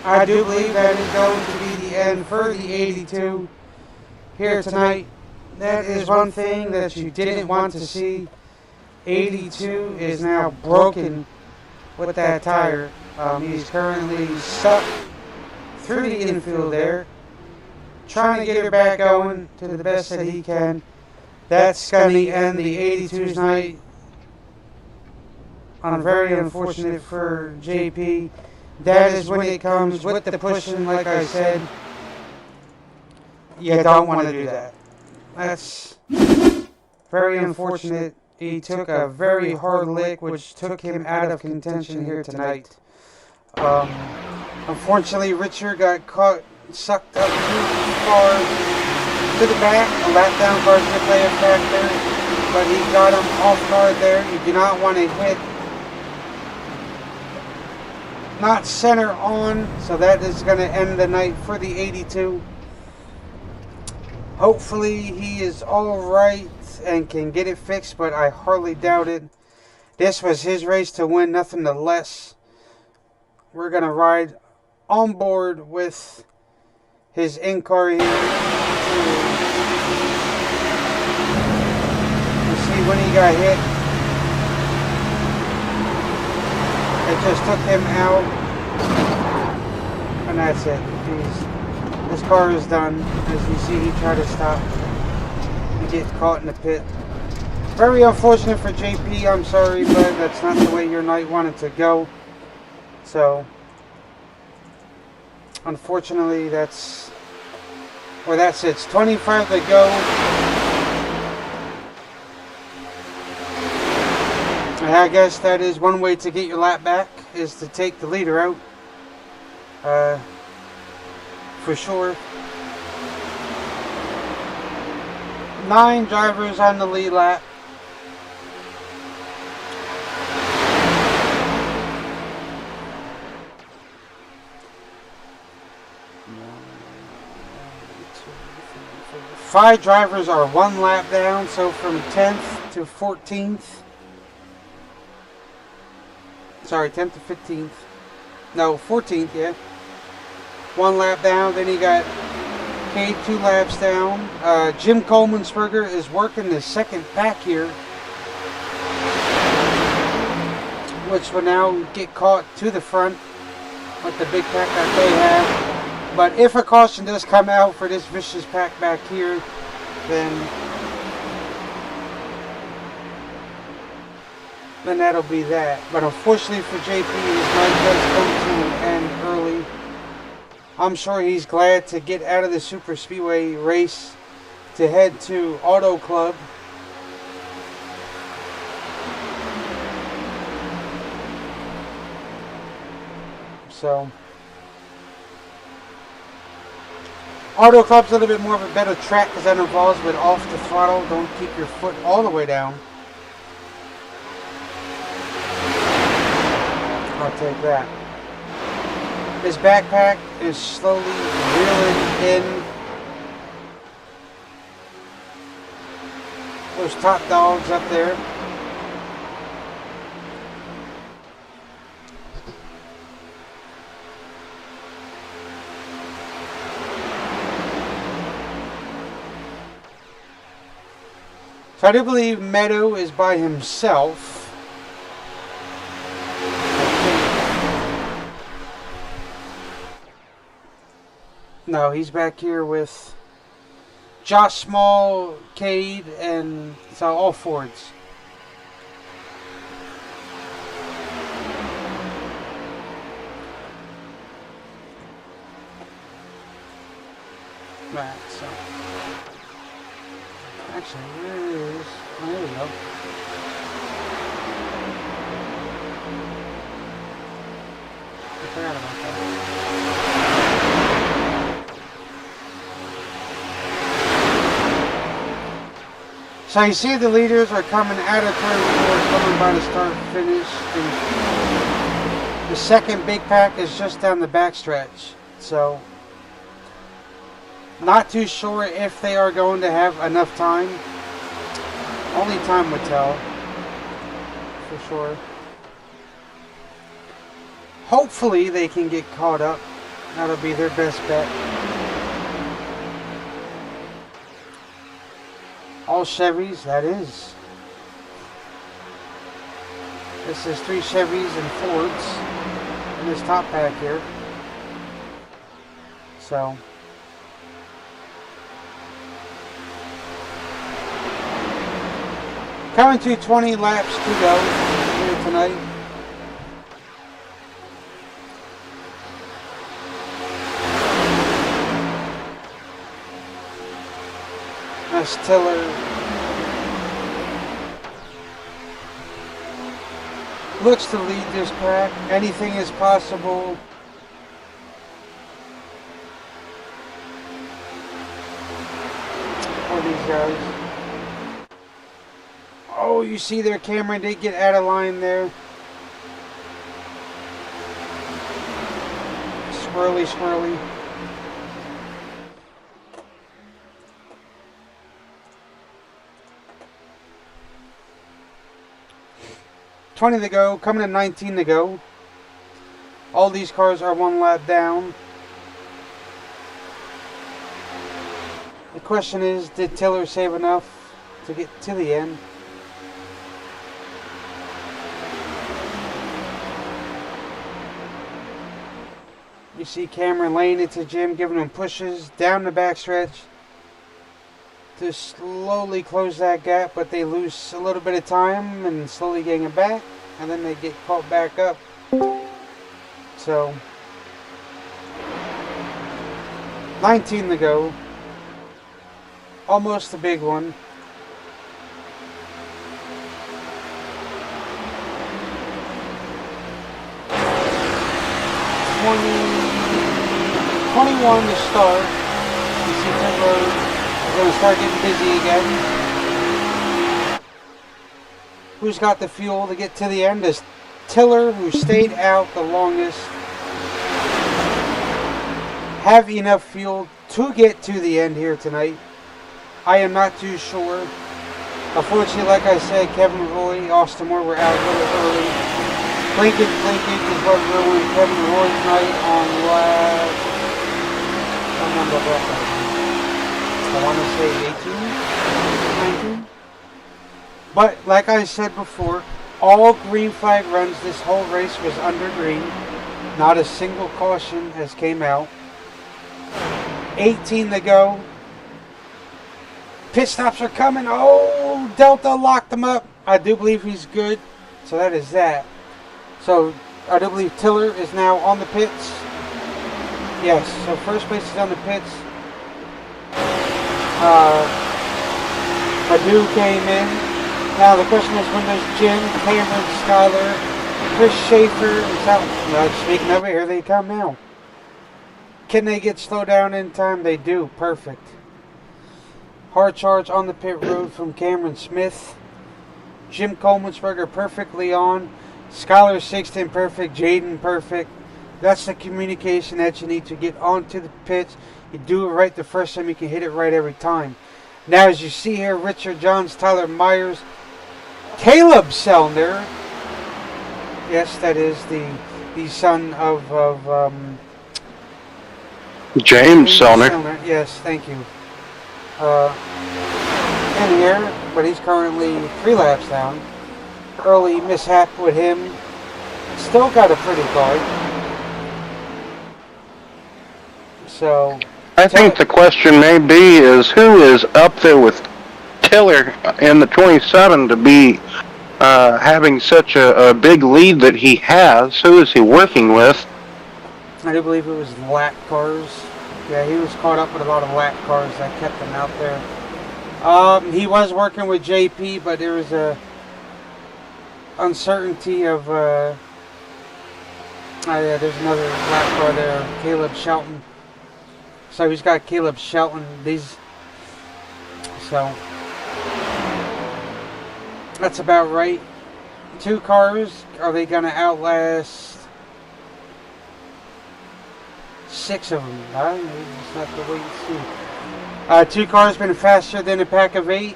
I do believe that is going to be the end for the 82 here tonight. That is one thing that you didn't want to see. 82 is now broken with that tire. He's currently stuck through the infield there, trying to get her back going to the best that he can. That's going to end the 82's night on very unfortunate for JP. That is when it comes with the pushing, like I said. You don't want to do that. That's very unfortunate. He took a very hard lick, which took him out of contention here tonight. Unfortunately, Richard got caught, sucked up too far to the back. A lap down car is going to play a factor, but he got him off guard there. You do not want to hit, not center on, so that is going to end the night for the 82. Hopefully he is all right and can get it fixed, but I hardly doubt it. This was his race to win, nothing to less. We're going to ride on board with his in-car here to see when he got hit. It just took him out, and that's it. This car is done. As you see, he tried to stop. He gets caught in the pit. Very unfortunate for JP. I'm sorry, but that's not the way your night wanted to go. So, unfortunately, that's it. It's 25 to go. And I guess that is one way to get your lap back, is to take the leader out. For sure. 9 drivers on the lead lap. Five drivers are 1 lap down, so from 10th to 14th. Sorry, 10th to 15th. No, 14th, yeah. 1 lap down. Then he got Cade 2 laps down. Jim Coleman'sberger is working the second pack here, which will now get caught to the front with the big pack that they have. But if a caution does come out for this vicious pack back here, then that'll be that. But unfortunately for JP, his night does come to an end early. I'm sure he's glad to get out of the super speedway race to head to Auto Club. So Auto Club's a little bit more of a better track because that involves with off the throttle. Don't keep your foot all the way down. I'll take that. His backpack is slowly reeling in. Those top dogs up there. So I do believe Meadow is by himself. No, he's back here with Josh Small, Cade, and so all Fords. Right, so actually, where is? Oh, there we go. I forgot about that. So you see the leaders are coming out of turn 4, coming by the start finish. And the second big pack is just down the backstretch. So not too sure if they are going to have enough time. Only time would tell. For sure. Hopefully they can get caught up That'll be their best bet. All Chevys, that is. This is 3 Chevys and Fords in this top pack here. So, coming to 20 laps to go here tonight. That's Tiller. Looks to lead this pack. Anything is possible. For these guys. Oh, you see their camera did get out of line there. Swirly, swirly. $20 to go, coming to 19 to go. All these cars are 1 lap down. The question is, did Tiller save enough to get to the end? You see Cameron laying it to Jim, giving him pushes down the backstretch to slowly close that gap, but they lose a little bit of time and slowly getting it back, and then they get caught back up. So 19 to go, almost a big one. $20, $21 to start. You see pit road. We're going to start getting busy again. Who's got the fuel to get to the end is Tiller, who stayed out the longest. Have enough fuel to get to the end here tonight. I am not too sure. Unfortunately, like I said, Kevin Roy, Austin Moore were out a little early. Lincoln is what ruined Kevin Roy tonight on lap. I remember that. I want to say 18, 19. But like I said before, all green flag runs this whole race was under green. Not a single caution has came out. 18 to go. Pit stops are coming. Oh, Delta locked them up. I do believe he's good. So that is that. So I do believe Tiller is now on the pits. Yes, so first place is on the pits. Badu came in. Now the question is, when does Jim, Cameron, Skyler, Chris Schaefer, and South, speaking of it, here they come now. Can they get slowed down in time? They do. Perfect. Hard charge on the pit road from Cameron Smith. Jim Coleman'sberger perfectly on. Skylar Sixton perfect. Jaden perfect. That's the communication that you need to get onto the pits. You do it right the first time, you can hit it right every time. Now, as you see here, Richard Johns, Tyler Myers, Caleb Sellner. Yes, that is the son of James Sellner. Yes, thank you. In here, but he's currently 3 laps down. Early mishap with him. Still got a pretty car. So I think the question may be is who is up there with Tiller in the 27 to be having such a big lead that he has. Who is he working with? I do believe it was lap cars. Yeah, he was caught up with a lot of lap cars that kept him out there. He was working with JP, but there was a uncertainty of yeah, there's another lap car there, Caleb Shelton. So he's got Caleb Shelton. So that's about right. 2 cars. Are they going to outlast 6 of them? I don't know. We just have to wait and see. 2 cars been faster than a pack of 8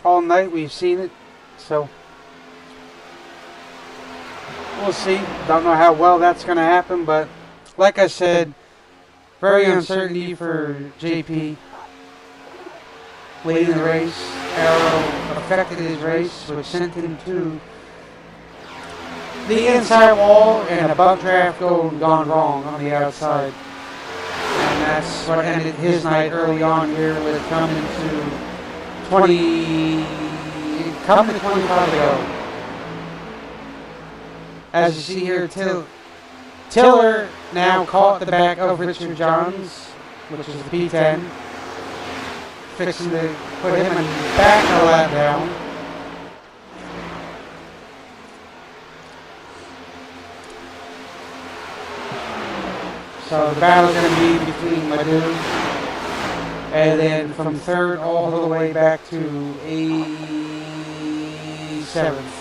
all night. We've seen it. So we'll see. Don't know how well that's going to happen, but like I said, very uncertainty for JP leading the race. Arrow affected his race, which sent him to the inside wall and a buck draft gone wrong on the outside. And that's what ended his night early on here with coming to 25 to go. As you see here, Tiller now caught the back of Richard Johns, which is the P10, fixing to put him in back a lap down. So the battle's going to be between Madu and then from third all the way back to A7th.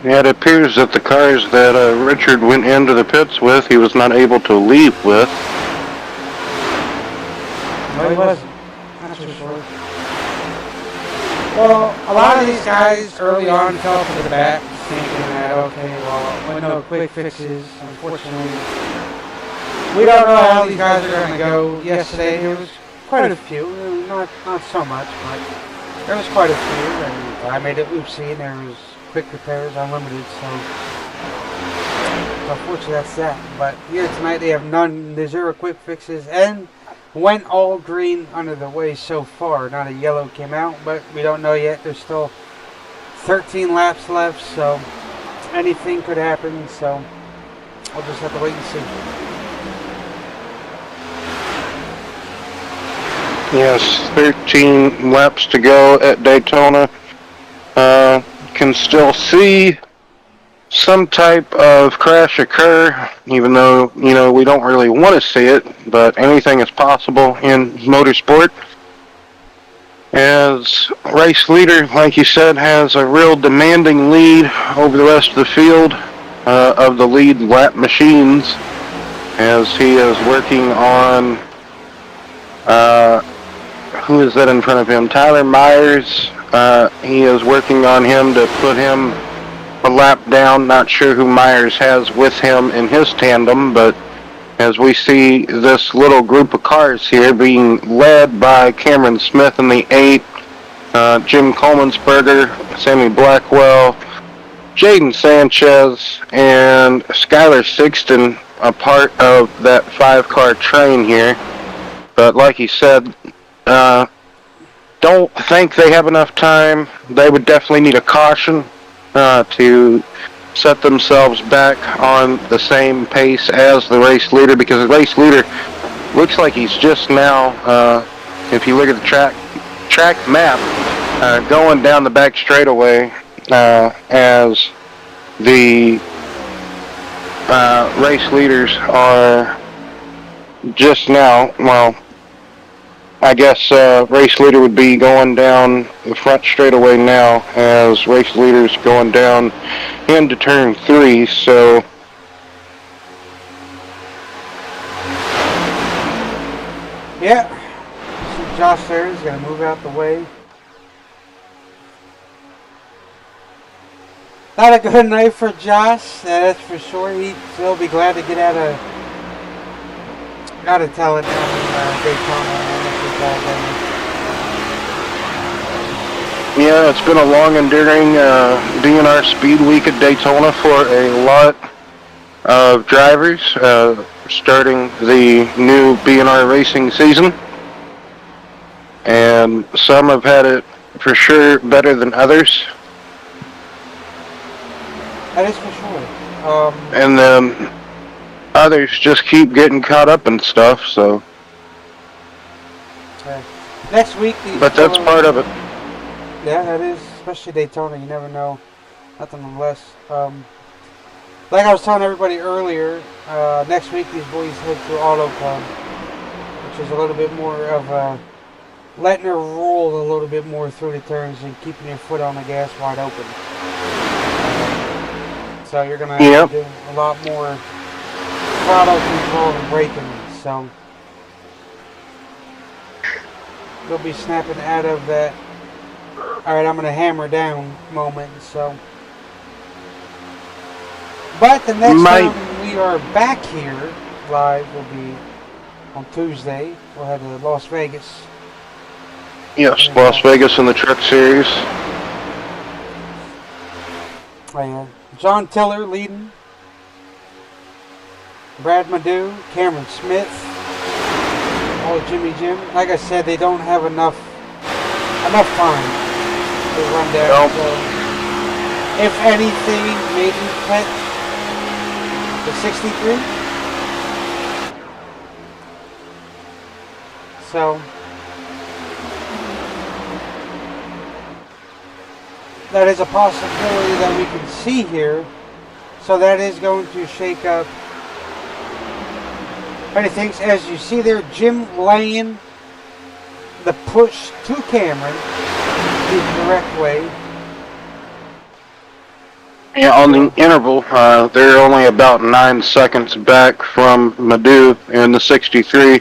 Yeah, it appears that the cars that Richard went into the pits with, he was not able to leave with. No, he wasn't. That's for sure. Well, a lot of these guys early on fell to the back, thinking that, okay, well, with no quick fixes, unfortunately. We don't know how these guys are going to go. Yesterday, there was quite a few. Not so much, but there was quite a few. And I made it oopsie, and there was quick repairs unlimited, so unfortunately that's that. But here tonight they have there's 0 quick fixes and went all green under the way so far. Not a yellow came out, but we don't know yet. There's still 13 laps left, so anything could happen, so we'll just have to wait and see. Yes, 13 laps to go at Daytona. Can still see some type of crash occur, even though, we don't really want to see it, but anything is possible in motorsport. As race leader, like you said, has a real demanding lead over the rest of the field of the lead lap machines, as he is working on, who is that in front of him? Tyler Myers. He is working on him to put him a lap down. Not sure who Myers has with him in his tandem, but as we see this little group of cars here being led by Cameron Smith in the 8, Jim Coleman'sberger, Sammy Blackwell, Jaden Sanchez, and Skylar Sixton, a part of that 5-car train here. But like he said, don't think they have enough time. They would definitely need a caution to set themselves back on the same pace as the race leader, because the race leader looks like he's just now, if you look at the track map, going down the back straightaway as the race leaders are just now, well, I guess race leader would be going down the front straightaway now, as race leader's going down into turn 3, so yeah, so Josh there is going to move out the way. Not a good night for Josh, that's for sure. He'll be glad to get out of Talent down in Daytona. Yeah, it's been a long, enduring BNR Speed Week at Daytona for a lot of drivers, starting the new BNR racing season. And some have had it for sure better than others. That is for sure. And then others just keep getting caught up and stuff, so. Next week, but that's part of it. Yeah, that is, especially Daytona. You never know. Nothing less. Like I was telling everybody earlier, next week these boys head to Auto Club, which is a little bit more of letting her roll a little bit more through the turns and keeping your foot on the gas wide open. So you're gonna have to do a lot more throttle control and braking. So you'll be snapping out of that, alright, I'm going to hammer down moment, so. But the next time we are back here live will be on Tuesday. We'll head to Las Vegas. Yes, Las Vegas in the Truck Series. John Tiller leading. Brad Madu, Cameron Smith, all Jimmy Jim. Like I said, they don't have enough time to run down. Nope. So if anything, maybe pet the 63. So that is a possibility that we can see here. So that is going to shake up many things. As you see there, Jim laying the push to Cameron the correct way. Yeah, on the interval, they're only about 9 seconds back from Madu in the 63.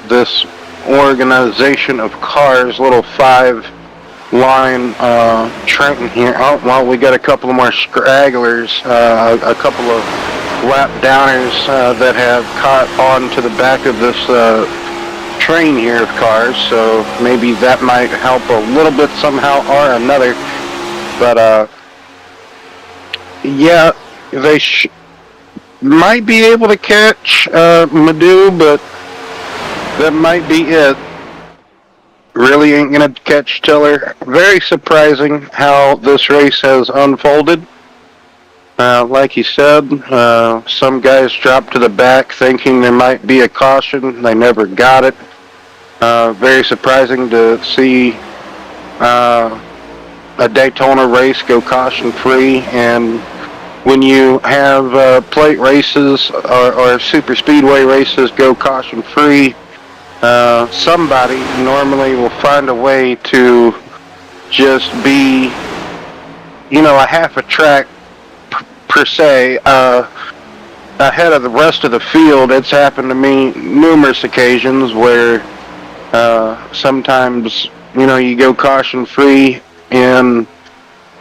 This organization of cars, little 5-line train here. Oh, well, we got a couple of more stragglers, a couple of lap downers that have caught on to the back of this train here of cars, so maybe that might help a little bit somehow or another. But yeah, they might be able to catch Madu, but that might be it. Really ain't gonna catch Tiller. Very surprising how this race has unfolded. Like you said, some guys dropped to the back thinking there might be a caution. They never got it. Very surprising to see a Daytona race go caution-free, and when you have plate races or super speedway races go caution-free, somebody normally will find a way to just be, a half a track per se, ahead of the rest of the field. It's happened to me numerous occasions where sometimes, you go caution-free in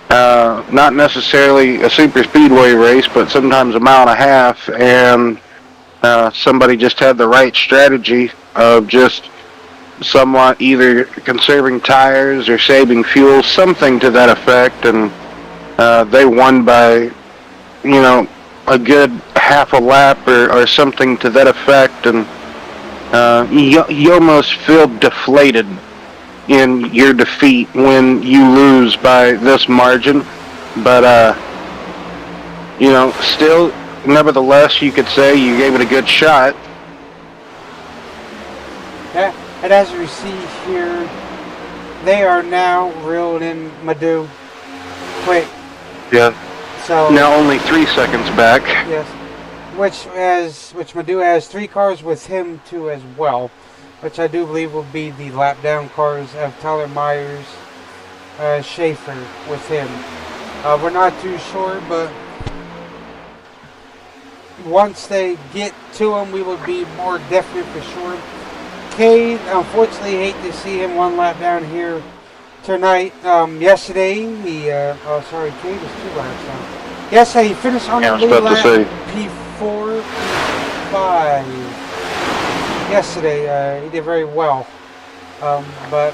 not necessarily a super speedway race, but sometimes a mile and a half, and somebody just had the right strategy of just somewhat either conserving tires or saving fuel, something to that effect, and they won by a good half a lap or something to that effect, and you almost feel deflated in your defeat when you lose by this margin. But still, nevertheless, you could say you gave it a good shot. Yeah, and as we see here, they are now reeled in Madu quick. Yeah. So now only 3 seconds back. Yes, which Madu has 3 cars with him too as well, which I do believe will be the lap down cars of Tyler Myers, Schaefer with him. We're not too sure, but once they get to him, we will be more definite for sure. Cade, unfortunately, hate to see him one lap down here tonight. Yesterday, he, Cade was 2 laps down. Yesterday, he finished on the lead lap, P4, P5. Yesterday, he did very well. But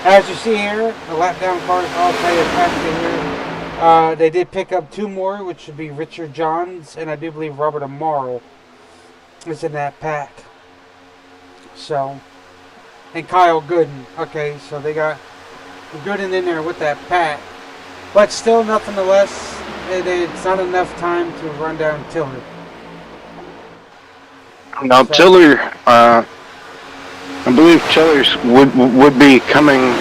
as you see here, the lap down cars all play a factor here. They did pick up 2 more, which would be Richard Johns, and I do believe Robert Amaro is in that pack. So, and Kyle Gooden. Okay, so they got Gooden in there with that pack. But still, nonetheless, it's not enough time to run down Tiller. Now, so, Tiller, I believe Tiller would be coming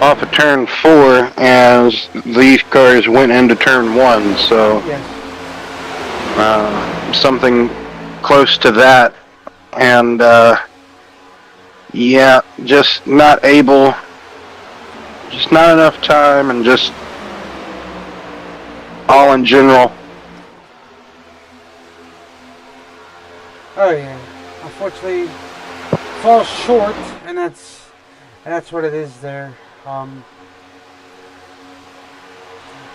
off of turn 4 as these cars went into turn 1. So, yes. Something close to that. And, yeah, just not able, just not enough time, and just all in general. Oh yeah, unfortunately, falls short, and that's what it is there.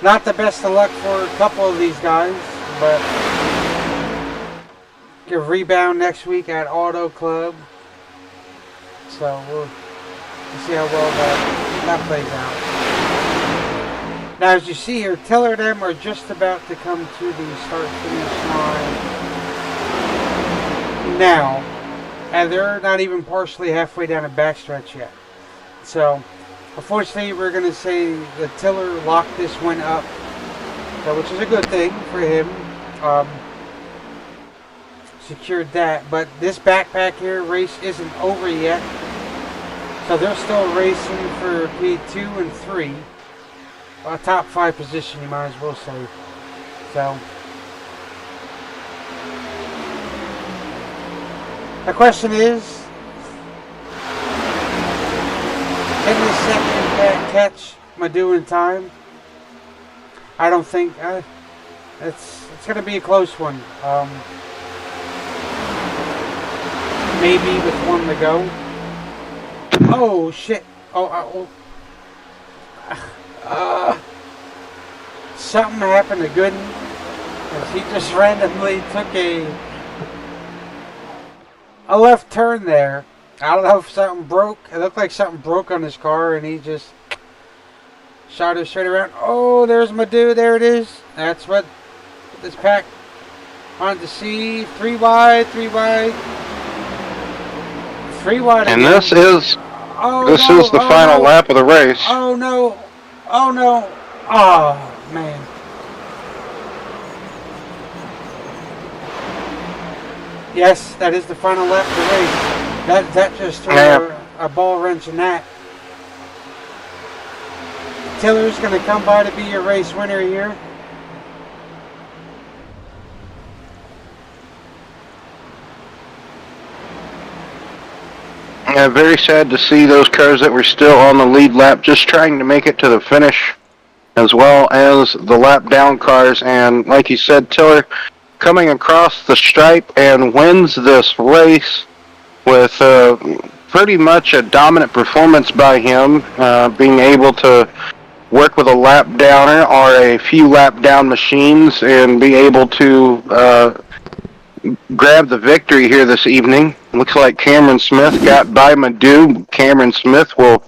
Not the best of luck for a couple of these guys, but get a rebound next week at Auto Club. So we'll see how well that plays out. Now, as you see here, Tiller and them are just about to come to the start-finish line now, and they're not even partially halfway down the backstretch yet. So, unfortunately, we're going to say the Tiller locked this one up, so, which is a good thing for him. Secured that, but this backpack here race isn't over yet, so they're still racing for P2 and 3, a top 5 position, you might as well say. So the question is, can the second pack catch Madu in time? I don't think it's going to be a close one. Maybe with one to go. Oh shit! Something happened to Gooden, as he just randomly took a left turn there. I don't know if something broke. It looked like something broke on his car, and he just shot it straight around. Oh, there's Madu. There it is. That's what this pack wanted to see. 3 wide, 3 wide. 3 wide. And again. this is the final lap of the race. Oh no! Oh no! Oh man! Yes, that is the final lap of the race. That just threw a ball wrench in that. Tiller's going to come by to be your race winner here. Yeah, very sad to see those cars that were still on the lead lap just trying to make it to the finish, as well as the lap down cars. And like you said, Tiller coming across the stripe and wins this race with pretty much a dominant performance by him, being able to work with a lap downer or a few lap down machines and be able to grab the victory here this evening. Looks like Cameron Smith got by Madu. Cameron Smith will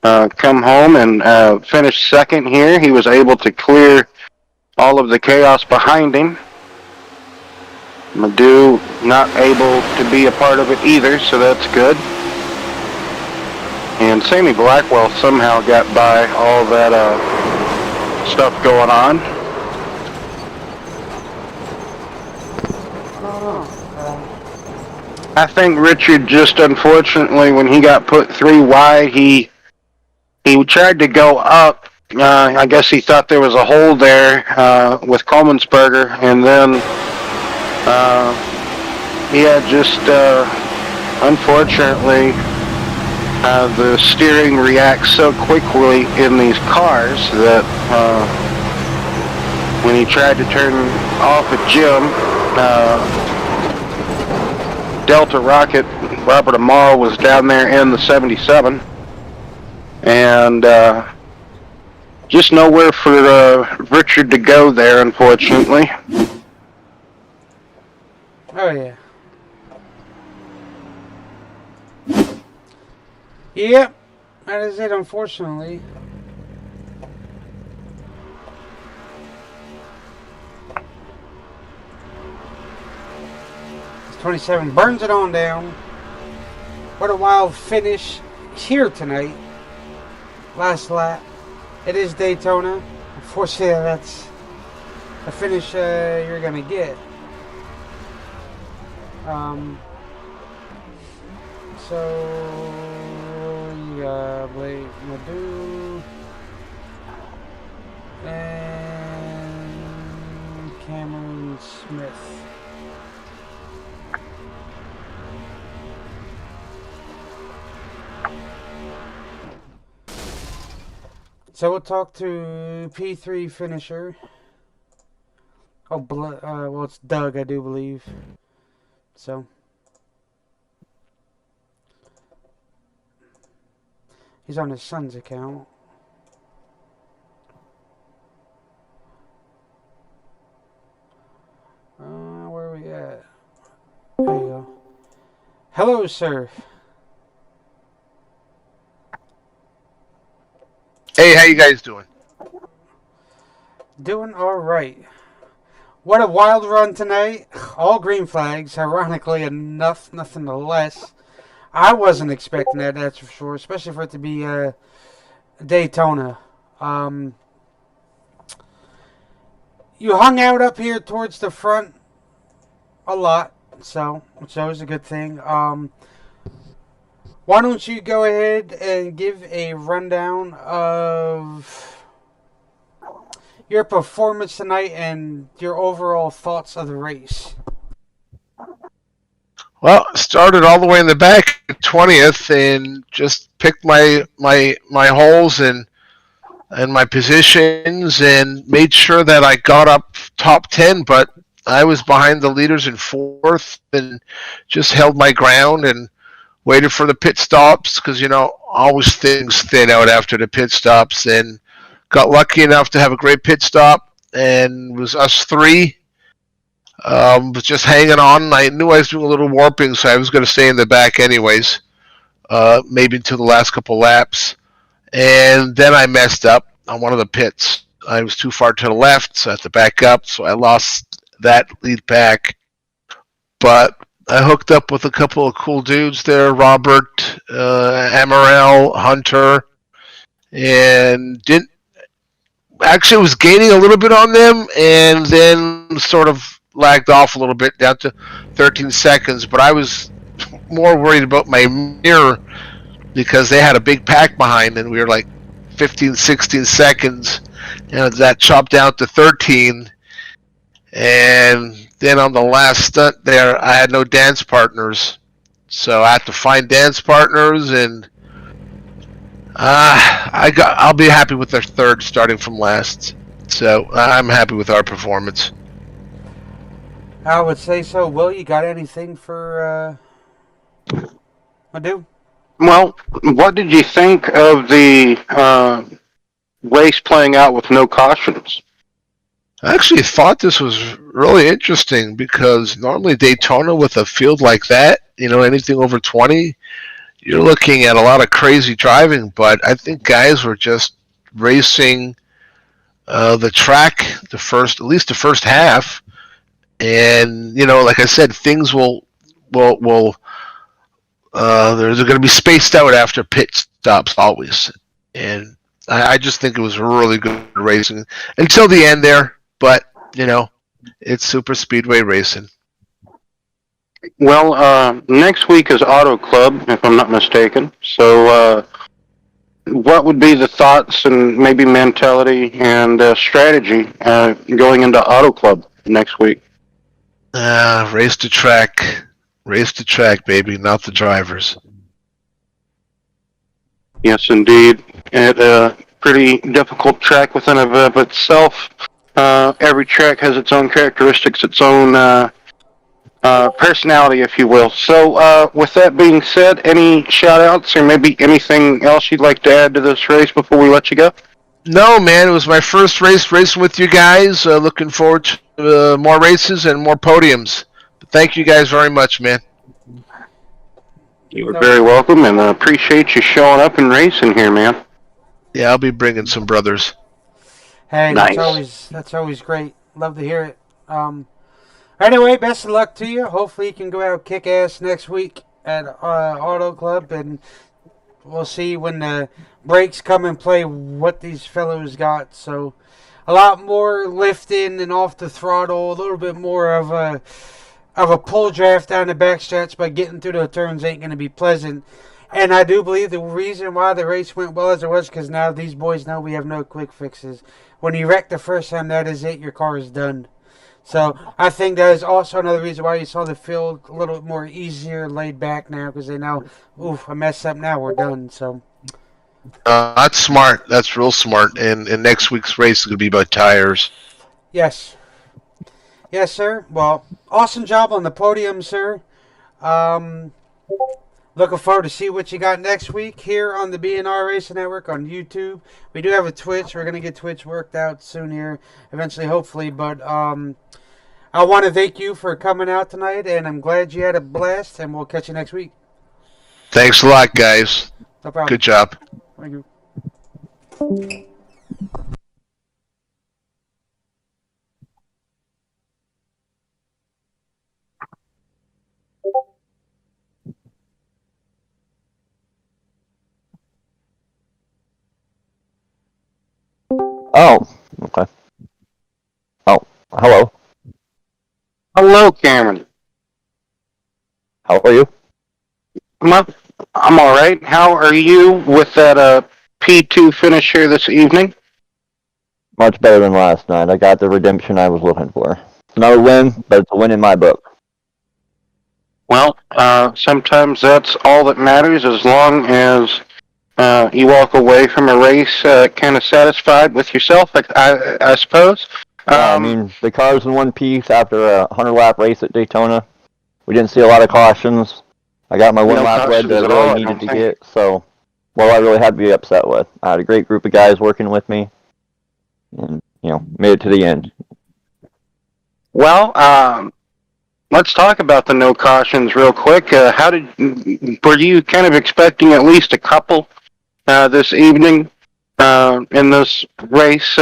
come home and finish second here. He was able to clear all of the chaos behind him. Madu not able to be a part of it either, so that's good. And Sammy Blackwell somehow got by all that stuff going on. I think Richard just unfortunately, when he got put 3 wide, he tried to go up. I guess he thought there was a hole there with Coleman'sberger, and then he had just unfortunately the steering reacts so quickly in these cars that when he tried to turn off at Jim, Delta Rocket, Robert Amaro was down there in the 77, and just nowhere for Richard to go there, unfortunately. Oh yeah. Yep, that is it, unfortunately. It's 27 burns it on down. What a wild finish here tonight. Last lap. It is Daytona. Unfortunately, that's the finish you're going to get. So you got Blake Madu and Cameron Smith. So we'll talk to P3 finisher. Oh, well, it's Doug, I do believe. So he's on his son's account. Where are we at? There you go. Hello, sir. Hey, how you guys doing? Doing all right. What a wild run tonight. All green flags, ironically enough, nothing less. I wasn't expecting that, that's for sure, especially for it to be Daytona. Um, you hung out up here towards the front a lot, so which is always a good thing. Why don't you go ahead and give a rundown of your performance tonight and your overall thoughts of the race? Well, started all the way in the back, 20th, and just picked my holes and my positions, and made sure that I got up top 10. But I was behind the leaders in fourth, and just held my ground and waited for the pit stops because always things thin out after the pit stops, and got lucky enough to have a great pit stop, and it was us three. Was just hanging on. I knew I was doing a little warping, so I was going to stay in the back anyways, maybe until the last couple laps. And then I messed up on one of the pits. I was too far to the left, so I had to back up, so I lost that lead back. But I hooked up with a couple of cool dudes there, Robert, Amaral, Hunter, and didn't actually was gaining a little bit on them, and then sort of lagged off a little bit down to 13 seconds. But I was more worried about my mirror because they had a big pack behind, and we were like 15, 16 seconds, and that chopped down to 13. And then on the last stunt there, I had no dance partners, so I had to find dance partners, and I'll be happy with their third, starting from last. So I'm happy with our performance. I would say so. Will, you got anything for Adu? Well, what did you think of the race playing out with no cautions? I actually thought this was really interesting because normally Daytona with a field like that, anything over 20, you're looking at a lot of crazy driving. But I think guys were just racing the track at least the first half, and like I said, things will they're going to be spaced out after pit stops always, and I just think it was really good racing until the end there. But it's super speedway racing. Well, next week is Auto Club, if I'm not mistaken. So, what would be the thoughts and maybe mentality and strategy going into Auto Club next week? Race to track, baby, not the drivers. Yes, indeed. It's a pretty difficult track within of itself. Every track has its own characteristics, its own personality, if you will. So, with that being said, any shout outs or maybe anything else you'd like to add to this race before we let you go? No, man, it was my first race racing with you guys. Looking forward to more races and more podiums. But thank you guys very much, man. You were very welcome, and appreciate you showing up and racing here, man. Yeah, I'll be bringing some brothers. Hey, Nice. that's always great. Love to hear it. Anyway, best of luck to you. Hopefully, you can go out kick ass next week at Auto Club, and we'll see when the breaks come and play what these fellows got. So, a lot more lifting and off the throttle, a little bit more of a pull draft down the backstretch, but getting through the turns ain't going to be pleasant. And I do believe the reason why the race went well as it was because now these boys know we have no quick fixes. When you wreck the first time, that is it. Your car is done. So I think that is also another reason why you saw the field a little more easier, laid back now because they know, oof, I messed up now, we're done. So That's smart. That's real smart. And next week's race is going to be about tires. yes, yes, sir. Well, awesome job on the podium, sir. Um, Looking forward to see what you got next week here on the BNR Racing Network on YouTube. We do have a Twitch. We're gonna get Twitch worked out soon here, eventually, hopefully. But I want to thank you for coming out tonight, and I'm glad you had a blast, and we'll catch you next week. Thanks a lot, guys. No problem. Good job. Thank you. Oh, okay. Oh, hello. Hello, Cameron. How are you? I'm all right. How are you with that P2 finish here this evening? Much better than last night. I got the redemption I was looking for. It's not a win, but it's a win in my book. Well, sometimes that's all that matters, as long as you walk away from a race kind of satisfied with yourself, I suppose. Yeah, I mean, the car's in one piece after a 100-lap race at Daytona. We didn't see a lot of cautions. I got my No one-lap lead cautions that I at really all, I needed don't to think. get, so, well, I really had to be upset with. I had a great group of guys working with me, and, made it to the end. Well, let's talk about the no cautions real quick. Were you kind of expecting at least a couple this evening in this race?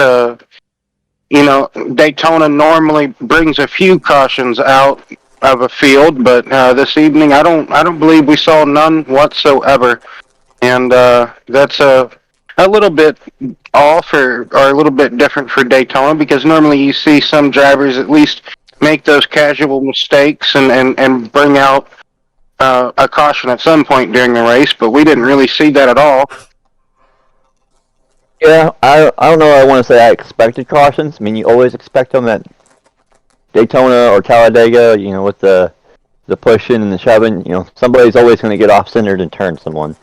Daytona normally brings a few cautions out of a field, but this evening I don't believe we saw none whatsoever, and that's a little bit off or a little bit different for Daytona, because normally you see some drivers at least make those casual mistakes and bring out a caution at some point during the race, but we didn't really see that at all. Yeah, I don't know. I want to say I expected cautions. I mean, you always expect them at Daytona or Talladega. With the pushing and the shoving. Somebody's always going to get off-centered and turn someone.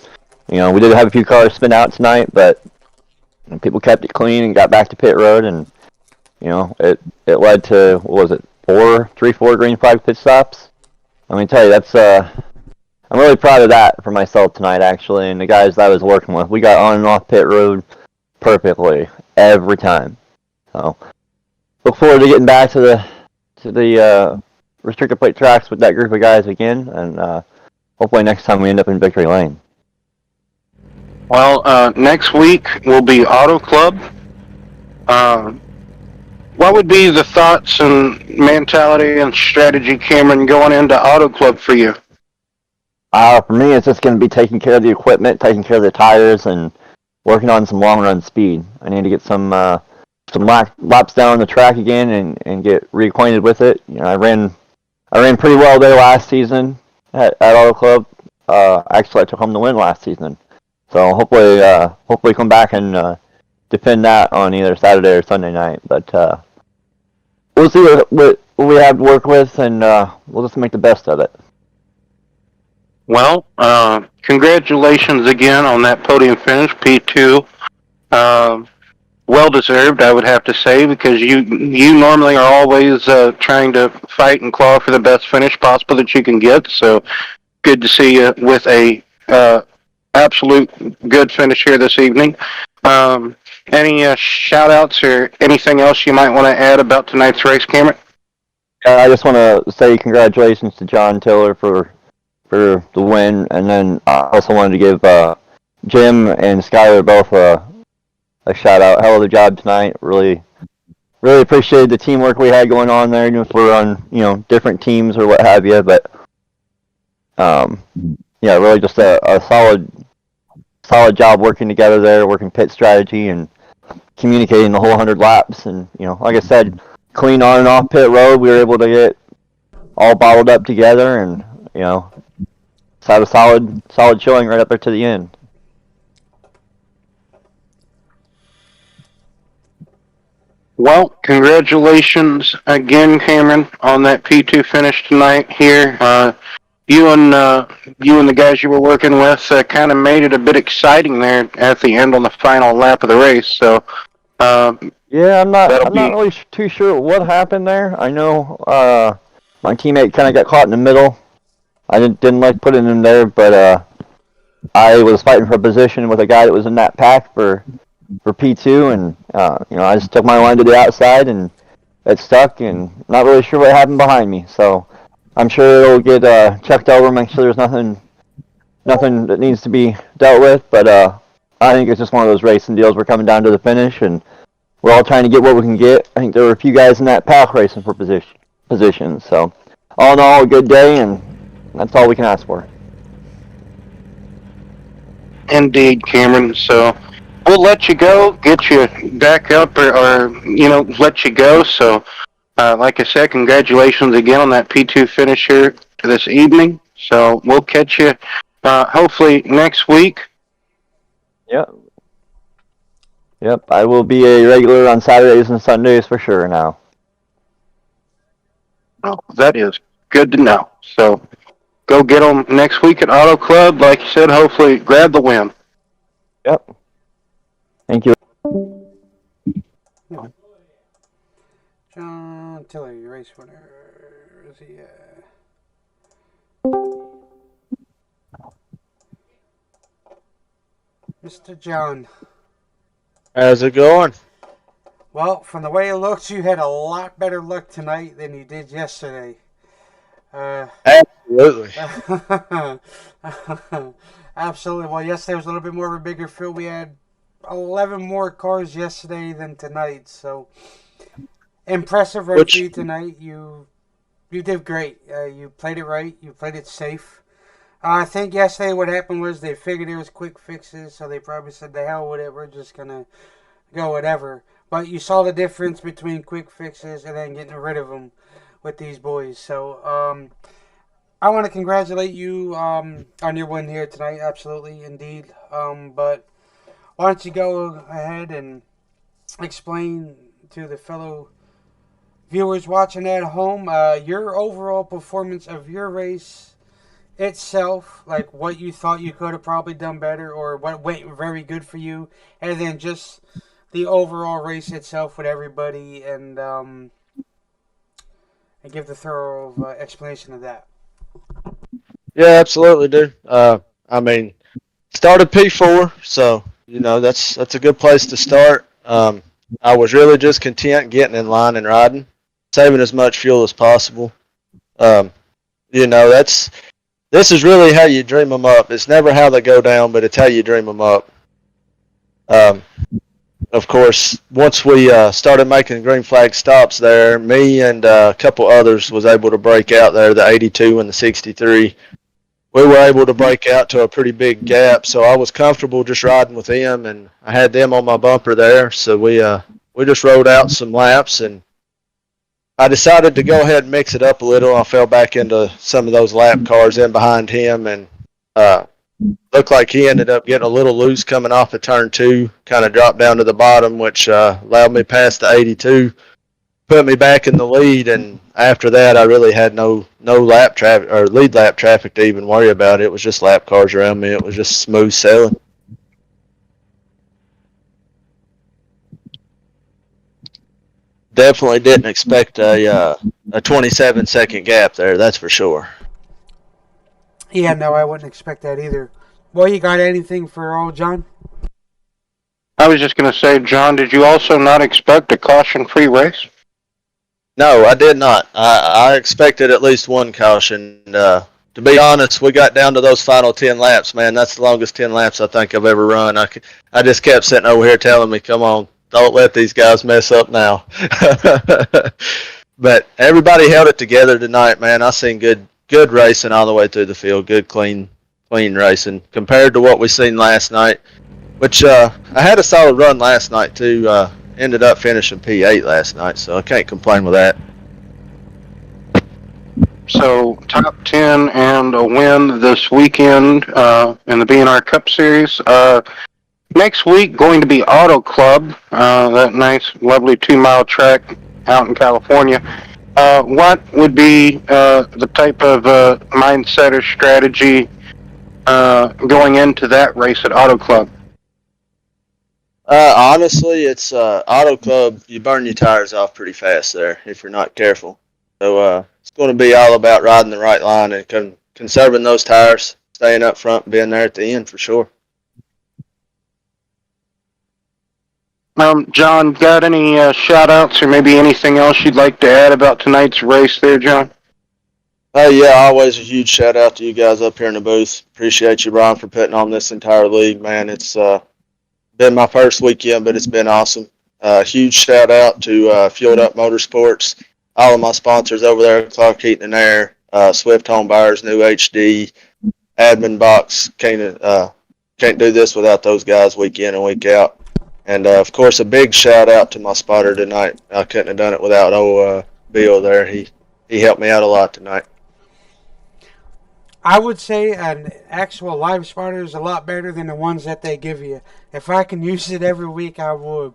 We did have a few cars spin out tonight, but people kept it clean and got back to pit road, and it led to, what was it, 4 green flag pit stops. Let me tell you, that's I'm really proud of that for myself tonight, actually, and the guys that I was working with. We got on and off pit road perfectly every time. So look forward to getting back to the restricted plate tracks with that group of guys again, and hopefully next time we end up in victory lane. Well, next week will be Auto Club. What would be the thoughts and mentality and strategy, Cameron, going into Auto Club for you? For me, it's just going to be taking care of the equipment, taking care of the tires, and working on some long run speed. I need to get some laps down on the track again and get reacquainted with it. I ran pretty well there last season at Auto Club. Actually, I took home the win last season. So hopefully come back and defend that on either Saturday or Sunday night. But we'll see what we have to work with, and we'll just make the best of it. Well, congratulations again on that podium finish, P2. Well deserved, I would have to say, because you normally are always trying to fight and claw for the best finish possible that you can get. So good to see you with a absolute good finish here this evening. Any shout outs or anything else you might want to add about tonight's race, Cameron? I just want to say congratulations to John Tiller for the win, and then I also wanted to give Jim and Skyler both a shout out. Hell of a job tonight. Really appreciated the teamwork we had going on there. Even if we're on different teams or what have you, but yeah, really just a solid job working together there, working pit strategy and communicating the whole 100 laps. And like I said, clean on and off pit road. We were able to get all bottled up together, and had a solid showing right up there to the end. Well, congratulations again, Cameron, on that P2 finish tonight here. You and the guys you were working with kind of made it a bit exciting there at the end on the final lap of the race. So yeah, I'm not really too sure what happened there. I know my teammate kind of got caught in the middle. I didn't like putting him there, but I was fighting for a position with a guy that was in that pack for P2, and I just took my line to the outside and it stuck, and not really sure what happened behind me. So I'm sure it'll get checked over, make sure there's nothing that needs to be dealt with. But I think it's just one of those racing deals. We're coming down to the finish, and we're all trying to get what we can get. I think there were a few guys in that pack racing for positions. So all in all, a good day, and that's all we can ask for. Indeed, Cameron. So we'll let you go, get you back up, or let you go. So, like I said, congratulations again on that P2 finish here this evening. So we'll catch you hopefully next week. Yep. Yep. I will be a regular on Saturdays and Sundays for sure now. Oh, that is good to know. So go get them next week at Auto Club. Like you said, hopefully grab the win. Yep. Thank you. John Tiller, race winner. Where is he at? Mr. John. How's it going? Well, from the way it looks, you had a lot better luck tonight than you did yesterday. Absolutely. Absolutely. Well, yesterday was a little bit more of a bigger field. We had 11 more cars yesterday than tonight. So, impressive race for you tonight. You did great. You played it right. You played it safe. I think yesterday what happened was they figured it was quick fixes, so they probably said, the hell with it, we're just going to go whatever. But you saw the difference between quick fixes and then getting rid of them with these boys. So I want to congratulate you on your win here tonight. Absolutely, indeed. But why don't you go ahead and explain to the fellow viewers watching at home your overall performance of your race itself, like what you thought you could have probably done better or what went very good for you, and then just the overall race itself with everybody, and give the thorough explanation of that. Yeah, absolutely, dude. I mean, started P4, so that's a good place to start. I was really just content getting in line and riding, saving as much fuel as possible. This is really how you dream them up. It's never how they go down, but it's how you dream them up. Of course, once we started making green flag stops there, me and a couple others was able to break out there, the 82 and the 63. We were able to break out to a pretty big gap, so I was comfortable just riding with them, and I had them on my bumper there, so we just rode out some laps, and I decided to go ahead and mix it up a little. I fell back into some of those lap cars in behind him, and looked like he ended up getting a little loose coming off of turn 2, kind of dropped down to the bottom, which allowed me past the 82, put me back in the lead, and after that I really had no lap traffic or lead lap traffic to even worry about. It was just lap cars around me. It was just smooth sailing. Definitely didn't expect a 27-second gap there, that's for sure. Yeah, no, I wouldn't expect that either. Well, you got anything for old John? I was just going to say, John, did you also not expect a caution-free race? No, I did not. I expected at least one caution. To be honest, we got down to those final 10 laps, man. That's the longest 10 laps I think I've ever run. I just kept sitting over here telling me, come on, don't let these guys mess up now. But everybody held it together tonight, man. I seen good racing all the way through the field, good, clean racing compared to what we seen last night, which I had a solid run last night too. Ended up finishing P8 last night, so I can't complain with that. So top 10 and a win this weekend in the BNR Cup Series. Next week going to be Auto Club, that nice, lovely 2-mile track out in California. What would be the type of mindset or strategy going into that race at Auto Club? Honestly, it's Auto Club. You burn your tires off pretty fast there if you're not careful. So it's going to be all about riding the right line and conserving those tires, staying up front, being there at the end for sure. John, got any shout outs or maybe anything else you'd like to add about tonight's race there, John? Yeah, always a huge shout out to you guys up here in the booth. Appreciate you, Brian, for putting on this entire league, man. It's been my first weekend, but it's been awesome. Huge shout out to Fueled Up Motorsports, all of my sponsors over there, Clark Heating and Air, Swift Home Buyers, New HD, Admin Box. Can't do this without those guys week in and week out. And of course, a big shout out to my spotter tonight. I couldn't have done it without Bill there. He helped me out a lot tonight. I would say an actual live spotter is a lot better than the ones that they give you. If I can use it every week, I would.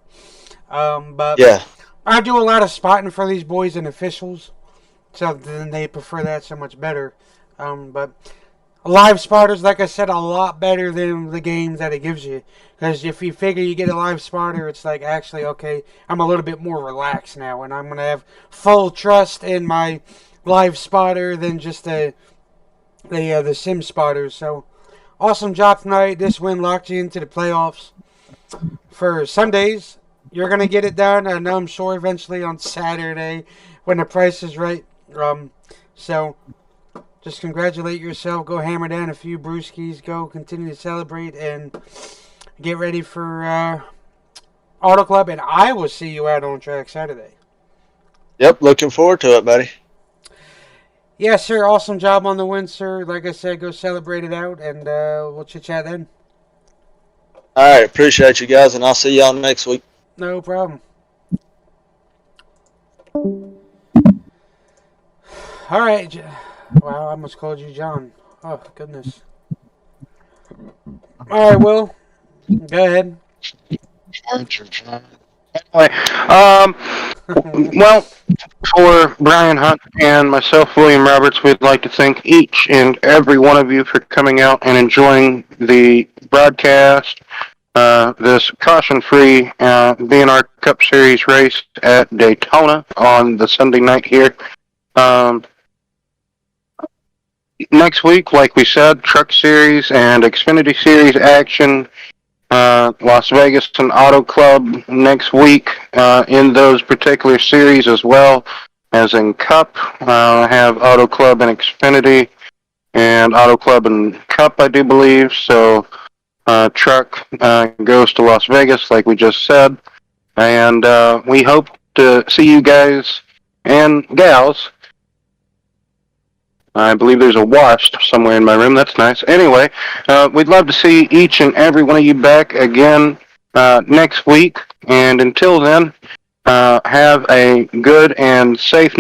But Yeah. I do a lot of spotting for these boys and officials, so then they prefer that so much better. But live spotters, like I said, a lot better than the games that it gives you. Because if you figure you get a live spotter, it's like, actually, okay, I'm a little bit more relaxed now, and I'm going to have full trust in my live spotter than just the sim spotters. So awesome job tonight. This win locked you into the playoffs for Sundays. You're gonna get it done, and I'm sure eventually on Saturday when the price is right. So just congratulate yourself. Go hammer down a few brewskis. Go continue to celebrate and get ready for Auto Club. And I will see you out on track Saturday. Yep, looking forward to it, buddy. Yes, sir. Awesome job on the win, sir. Like I said, go celebrate it out, and we'll chit-chat then. All right, appreciate you guys, and I'll see y'all next week. No problem. All right. Wow, I almost called you John. Oh, goodness. All right, Will. Go ahead. Anyway, well, for Brian Hunt and myself, William Roberts, we'd like to thank each and every one of you for coming out and enjoying the broadcast, this caution-free BNR Cup Series race at Daytona on the Sunday night here. Next week, like we said, Truck Series and Xfinity Series action. Las Vegas and Auto Club next week in those particular series as well as in Cup. Have Auto Club and Xfinity and Auto Club and Cup, I do believe. So Truck goes to Las Vegas, like we just said. And we hope to see you guys and gals. I believe there's a wasp somewhere in my room. That's nice. Anyway, we'd love to see each and every one of you back again next week. And until then, have a good and safe